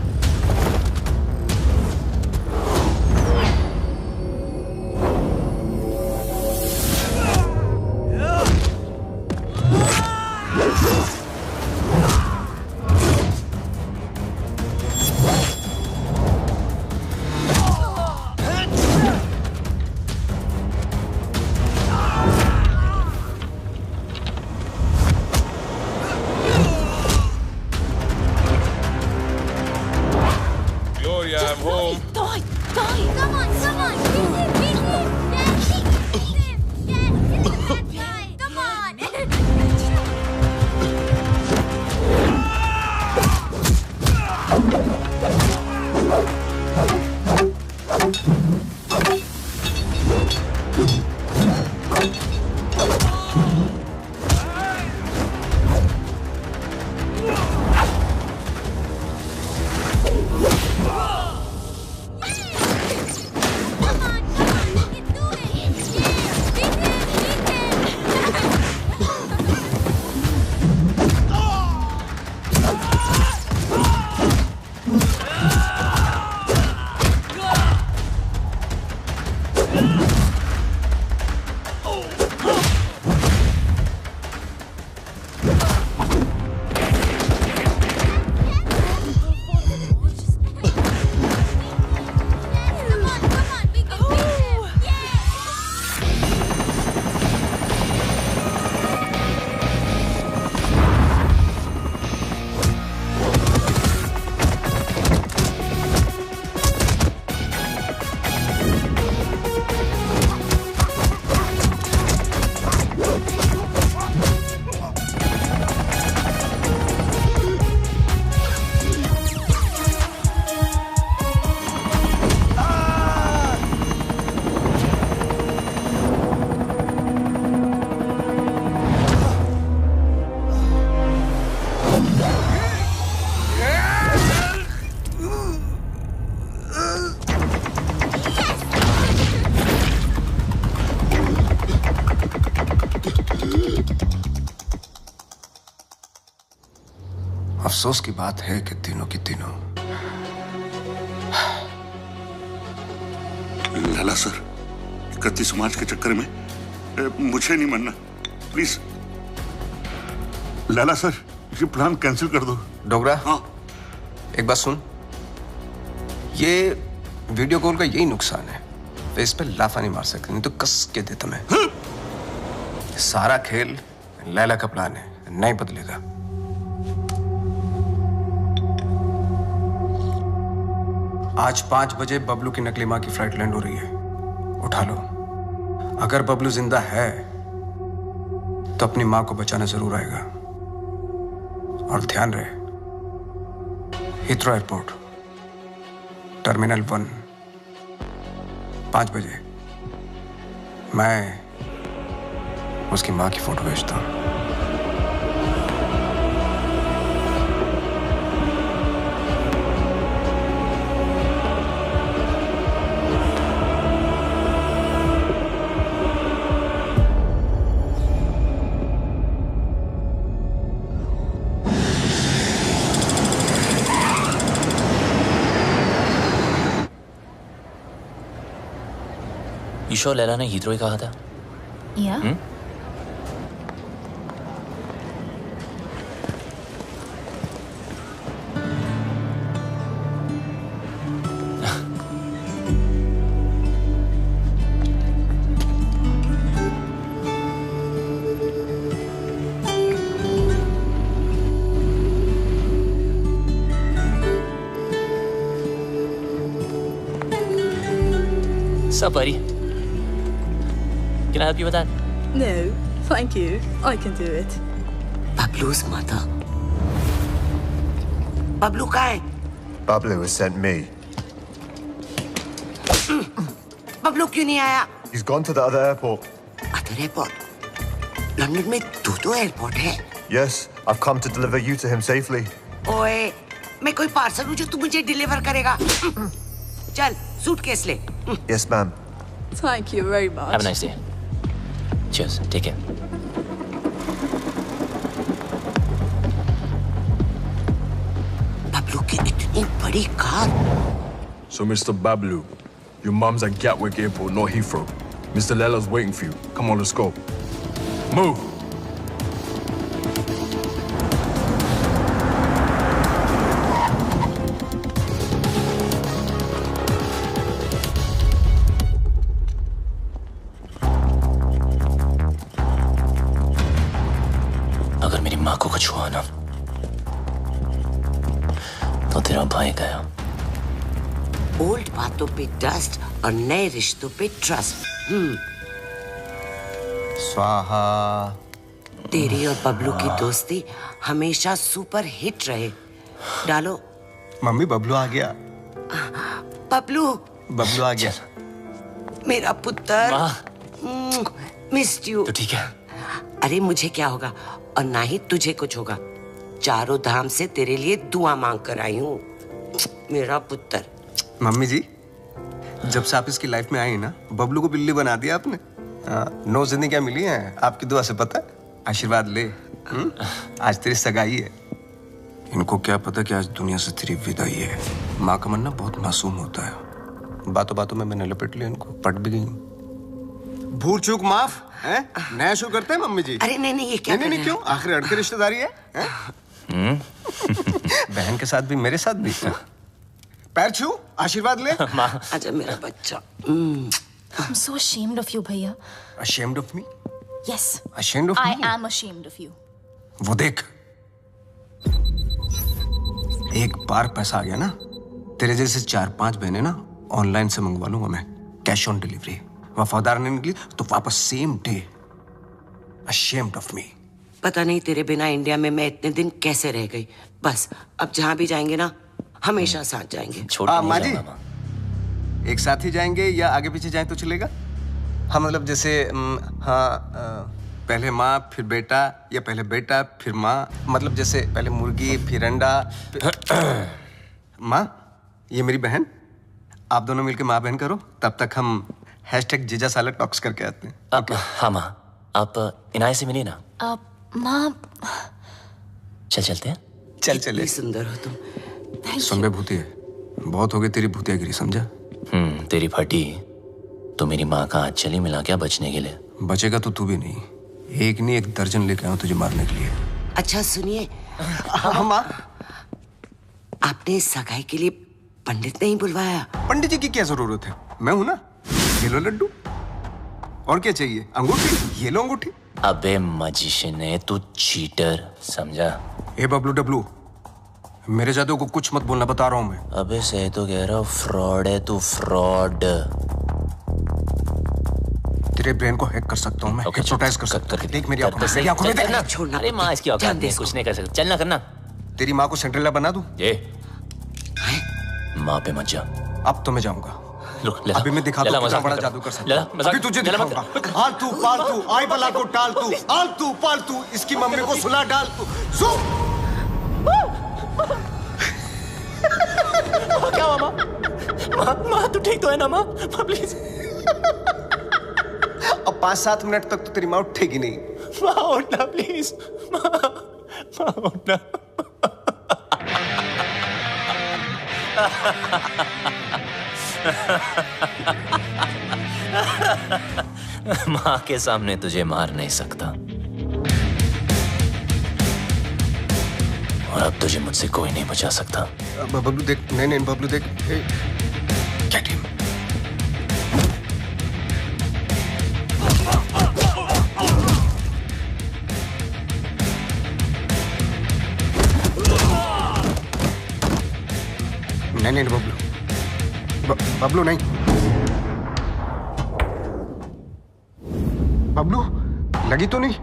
अफसोस की बात है कि तीनों की तीनों। लाला सर, 31 मार्च के चक्कर में मुझे नहीं मरना, प्लीज। लाला सर, ये प्लान कैंसिल कर दो। डोगरा, हाँ, एक बात सुन। ये वीडियो कॉल का यही नुकसान है, फेस पे लाफा नहीं मार सकते, नहीं तो कस के देता मैं। सारा खेल लैला का प्लान है, नहीं बदलेगा। आज 5 बजे बबलू की नकली मां की फ्लाइट लैंड हो रही है, उठा लो। अगर बबलू जिंदा है तो अपनी मां को बचाना जरूर आएगा। और ध्यान रहे, हीथ्रो एयरपोर्ट, टर्मिनल 1, 5 बजे मैं उसकी मां की फोटो भेजता हूं। ईशो लैला ने हीथ्रो ही कहा था। Yeah. Sup, buddy? Can I help you with that? No, thank you. I can do it. Bablu's mother. Bablu कहाँ है? Bablu has sent me. Bablu क्यों नहीं आया? He's gone to the other airport. Other airport? London में 2 airport है? Yes, I've come to deliver you to him safely. ओए, मैं कोई पार्सल हूँ जो तू मुझे डिलीवर करेगा? चल, सूटकेस ले। Yes, ma'am. Thank you very much. Have a nice day. Cheers. Take care. Bablu की इतनी बड़ी car. So, Mr. Bablu, your mum's at Gatwick Airport, not Heathrow. Mr. Lella's waiting for you. Come on, let's go. Move! अगर मेरी माँ को कुछ हुआ ना तो तेरा भाई गया। ओल्ड बातों पे डस्ट और नए रिश्तों पे ट्रस्ट। स्वाहा। तेरी और बबलू की दोस्ती हमेशा सुपर हिट रहे। डालो। मम्मी, बबलू आ गया। बबलू। बबलू आ गया। मेरा पुत्र। Missed you. तो ठीक है। अरे मुझे क्या होगा और ना ही तुझे कुछ होगा। चारों धाम से तेरे लिए दुआ मांग कर आई हूँ, मेरा पुत्र। मम्मी जी, जब से आप इसकी लाइफ में आई ना, बबलू को बिल्ली बना दिया आपने। 9 जिंदगियां मिली हैं आपकी दुआ से, पता है? आशीर्वाद ले। आज तेरी सगाई है। इनको क्या पता कि आज दुनिया से तेरी विदाई है। माँ का मन ना बहुत मासूम होता है। बातों बातों में मैंने लपेट लिया इनको, पट भी गई। भूल चूक माफ है? नया शुरू करते हैं मम्मी जी। अरे नहीं, ये क्या? नहीं, क्यों? आखिर अड़के रिश्तेदारी है? बहन के साथ भी, मेरे साथ भी। पैर छू, आशीर्वाद ले। आजा मेरा बच्चा। I'm so ashamed of you, भैया। Ashamed of me? Yes. Ashamed of me? I am ashamed of you. वो देख, एक बार पैसा आ गया ना, तेरे जैसे 4-5 बहनें ना ऑनलाइन से मंगवा लूंगा मैं, कैश ऑन डिलीवरी। वफादार नहीं निकली तो वापस same day. Ashamed of me. पता नहीं तेरे बिना इंडिया में मैं इतने दिन कैसे रह गई। बस अब जहाँ भी जाएंगे ना, हमेशा साथ जाएंगे। माँ जी, एक साथ ही जाएंगे या आगे पीछे जाएं तो चलेगा? हाँ, मतलब जैसे पहले माँ फिर बेटा, या पहले बेटा फिर माँ, मतलब जैसे पहले मुर्गी फिर अंडा। माँ, ये मेरी बहन, आप दोनों मिलकर माँ बहन करो, तब तक हम #जीजा साला टॉक्स करके आते हैं। हाँ माँ, आप इनाय से मिलिए ना। माँ, चलते हैं। चल चले। सुंदर हो तुम। सुन बे भूतिया, बहुत हो गई तेरी भूतियागिरी, समझा? तेरी फटी तो मेरी माँ का हाथ चली मिला क्या बचने के लिए? बचेगा तो तू भी नहीं, एक नहीं 1 दर्जन लेके आऊं तुझे मारने के लिए। अच्छा सुनिए, माँ, आपने सगाई के लिए पंडित नहीं बुलवाया? पंडित जी की क्या जरूरत है, मैं हूं ना। ये लो लड्डू, और क्या चाहिए? अंगूठी, ये लो अंगूठी। अबे मजिशियन है तू, चीटर, समझा? ए बबलू डब्लू, मेरे जादू को कुछ मत बोलना, बता रहा हूं मैं। अबे सही तो कह रहा हूँ, फ्रॉड है तू, फ्रॉड। तेरे ब्रेन को हैक कर सकता हूँ मैं, हिप्नोटाइज कर सकता हूँ। देख मेरी आंखों में, मेरी आंखों में देख। छोड़ना। अरे माँ इसकी औकात नहीं है, कुछ नहीं कर सकता। चलना करना। तेरी माँ को सिंड्रेला बना दूं? ये माँ पे मत जा। अब तो मैं जाऊंगा। अभी मैं दिखा दूं कितना बड़ा जादू कर सकता हूं। अभी तुझे दिखाऊंगा। आलतू पालतू, आई बला को टाल तू, आलतू पालतू, इसकी मम्मी को सुला डाल तू। क्या हुआ माँ? माँ तू ठीक तो है ना माँ? प्लीज। अब 5-7 मिनट तक तो तेरी माँ उठेगी नहीं। माँ उठना प्लीज, माँ उठना। माँ के सामने तुझे मार नहीं सकता, और अब तुझे मुझसे कोई नहीं बचा सकता। बबलू देख, नहीं बबलू देख, गेट हिम। नहीं बबलू, बबलू नहीं। बबलू लगी तो नहीं?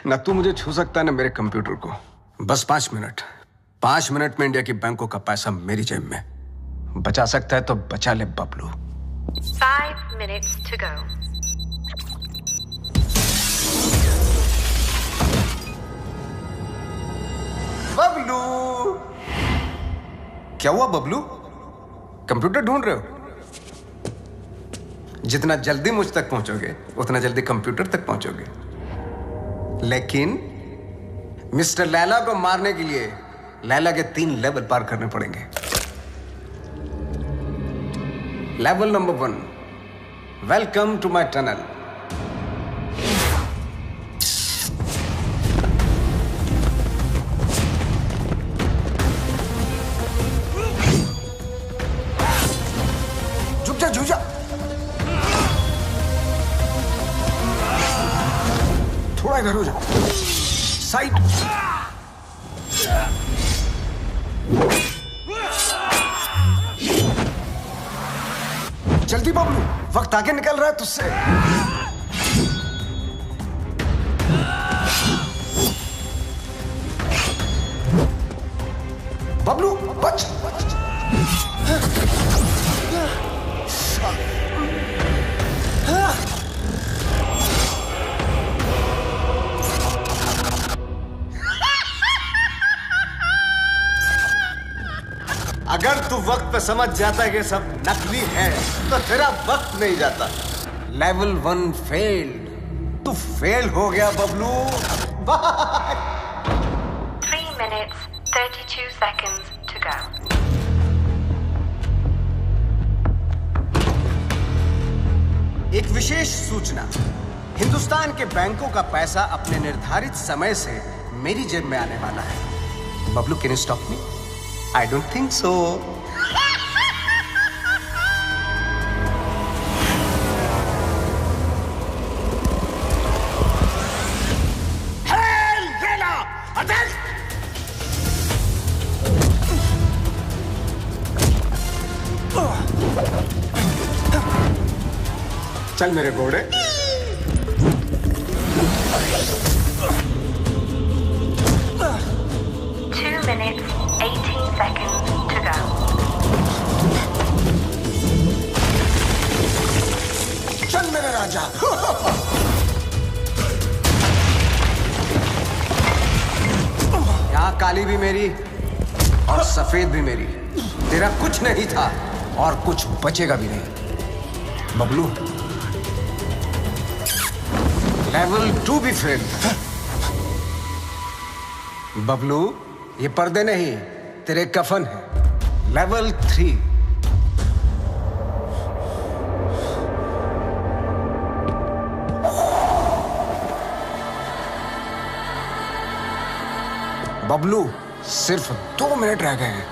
ना तू मुझे छू सकता है ना मेरे कंप्यूटर को। बस 5 मिनट, 5 मिनट में इंडिया की बैंकों का पैसा मेरी जेब में। बचा सकता है तो बचा ले Bablu. 5 minutes to go. Bablu, क्या हुआ बबलू? कंप्यूटर ढूंढ रहे हो? जितना जल्दी मुझ तक पहुंचोगे उतना जल्दी कंप्यूटर तक पहुंचोगे। लेकिन मिस्टर लैला को मारने के लिए लैला के 3 लेवल पार करने पड़ेंगे। Level number 1, welcome to my tunnel. झुक जा। थोड़ा इधर हो जा, साइड। जल्दी बबलू, वक्त आगे निकल रहा है तुझसे। बबलू बच। अगर तू वक्त पे समझ जाता है कि सब नकली है तो तेरा वक्त नहीं जाता। लेवल 1 फेल्ड, तू फेल हो गया Bablu. Bye. 3 minutes 32 seconds to go. एक विशेष सूचना, हिंदुस्तान के बैंकों का पैसा अपने निर्धारित समय से मेरी जेब में आने वाला है। Bablu, can you stop me? I don't think so. Hey, Lena! Attack! चल मेरे घोड़े। Two minutes 18 seconds to go. चल मेरे राजा। यहाँ काली भी मेरी और सफेद भी मेरी। तेरा कुछ नहीं था और कुछ बचेगा भी नहीं। बबलू, लेवल 2 भी फेल। बबलू, ये पर्दे नहीं, तेरे कफन है। लेवल 3। बबलू, सिर्फ 2 मिनट रह गए हैं।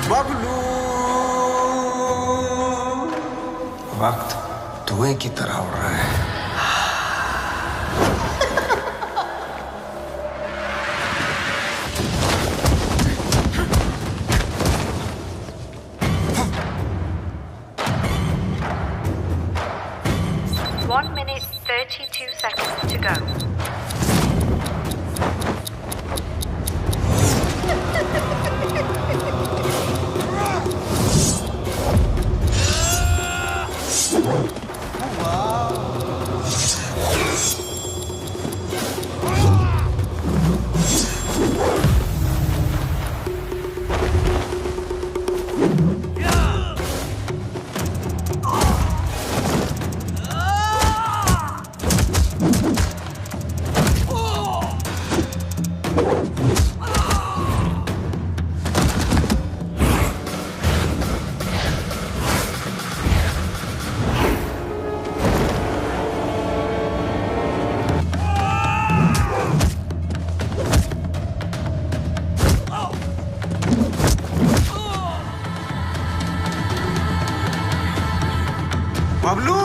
बबलू, वक्त धुएं की तरह उड़ रहा है। One minute, 32 seconds to go. Bablu,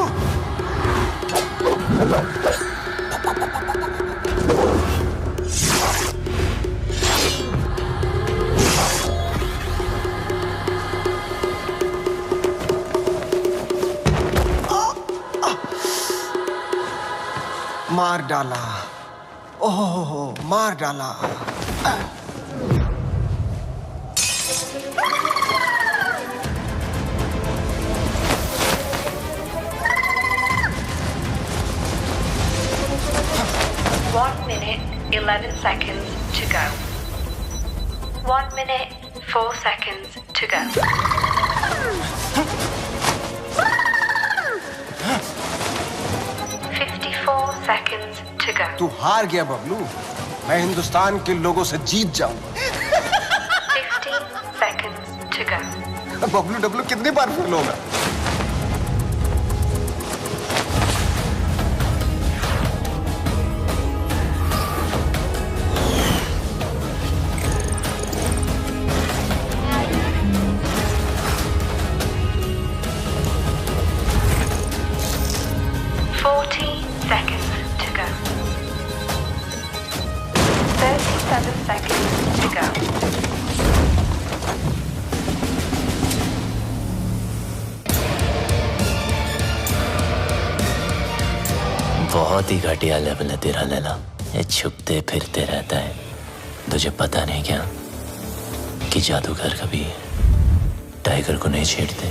मार डाला। ओहो, मार डाला। One minute, 11 seconds to go. 1 minute, 4 seconds to go. $54 to go. तू हार गया बबलू। मैं हिंदुस्तान के लोगों से जीत जाऊं। 15 seconds to go. Bablu Dablu कितनी बार फेल होगा? Seconds to go. 37 seconds to go. बहुत ही घटिया लेवल है तेरा लैला। ये छुपते फिरते रहता है। तुझे पता नहीं क्या कि जादूगर कभी टाइगर को नहीं छेड़ते।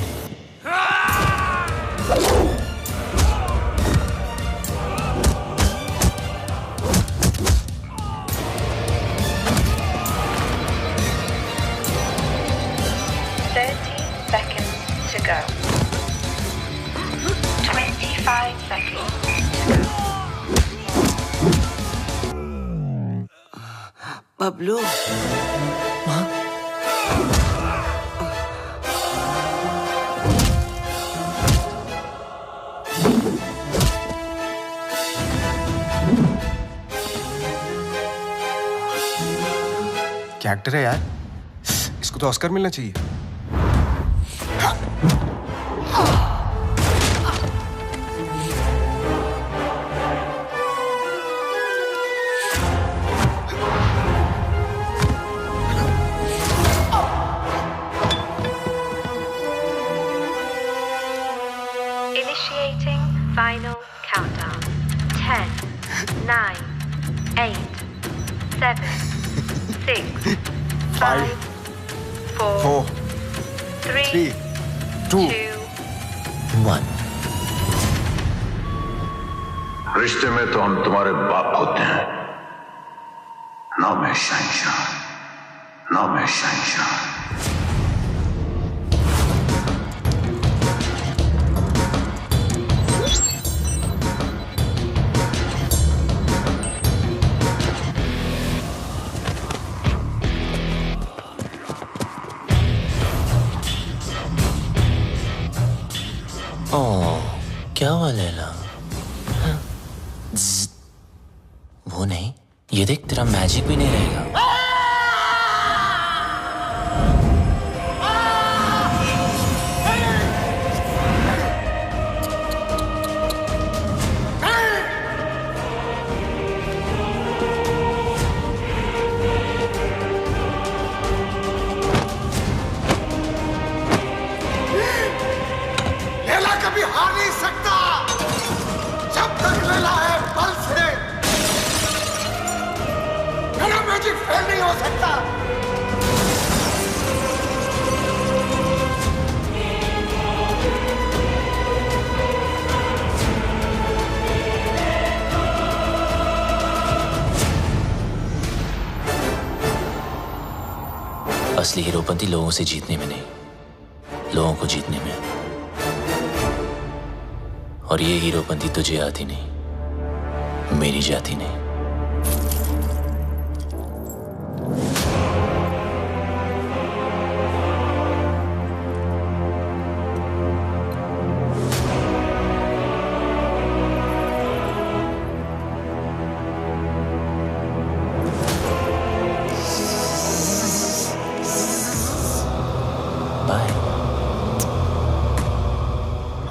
Go. 25 seconds to go. Bablu, क्या एक्टर है यार, इसको तो ऑस्कर मिलना चाहिए। Initiating final countdown. 10, 9, 8, 7, 6, 5, 4, 3, 2, 1। रिश्ते में तो हम तुम्हारे बाप होते हैं, ना मैं शहंशाह, ना मैं शहंशाह। ओह, क्या हुआ लैला? वो नहीं, ये देख तेरा मैजिक भी नहीं रहेगा। लैला कभी हार नहीं सकता जब तक लैला है पल्स है। मेरा मैजिक फेल नहीं हो सकता। असली हीरोपंती लोगों से जीतने में नहीं, लोगों को जीतने में। और ये हीरोपंती तुझे आती नहीं, मेरी जाती नहीं।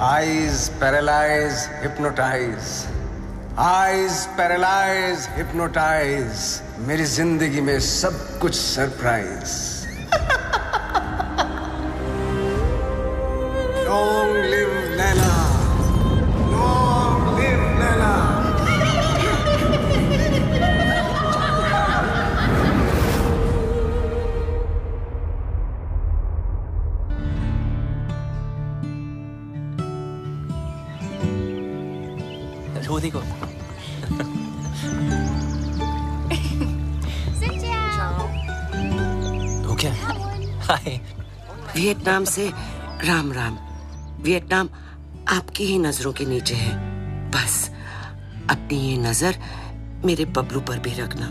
Eyes paralyze, hypnotize. Eyes paralyze, hypnotize. मेरी जिंदगी में सब कुछ surprise. Long live Laila. Long live Laila. वो देखो। वो क्या? हाय। वियतनाम से राम राम। वियतनाम आपकी ही नजरों के नीचे है। बस अपनी ये नजर मेरे बबलू पर भी रखना।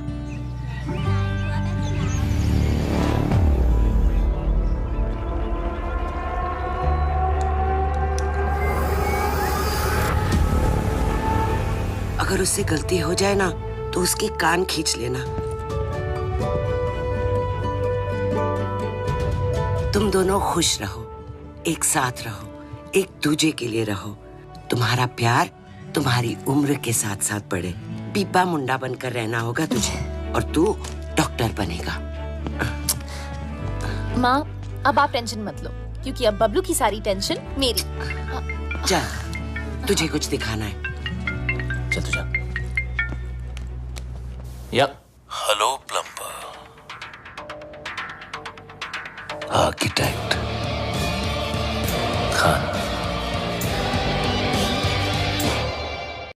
अगर उससे गलती हो जाए ना तो उसकी कान खींच लेना। तुम दोनों खुश रहो, एक साथ रहो, एक दूजे के लिए रहो। तुम्हारा प्यार तुम्हारी उम्र के साथ साथ बढ़े। बीबा मुंडा बनकर रहना होगा तुझे और तू डॉक्टर बनेगा। माँ, अब आप टेंशन मत लो क्योंकि अब बबलू की सारी टेंशन मेरी। जा, तुझे कुछ दिखाना है। चल तू जा। या। Hello plumber, architect Khan.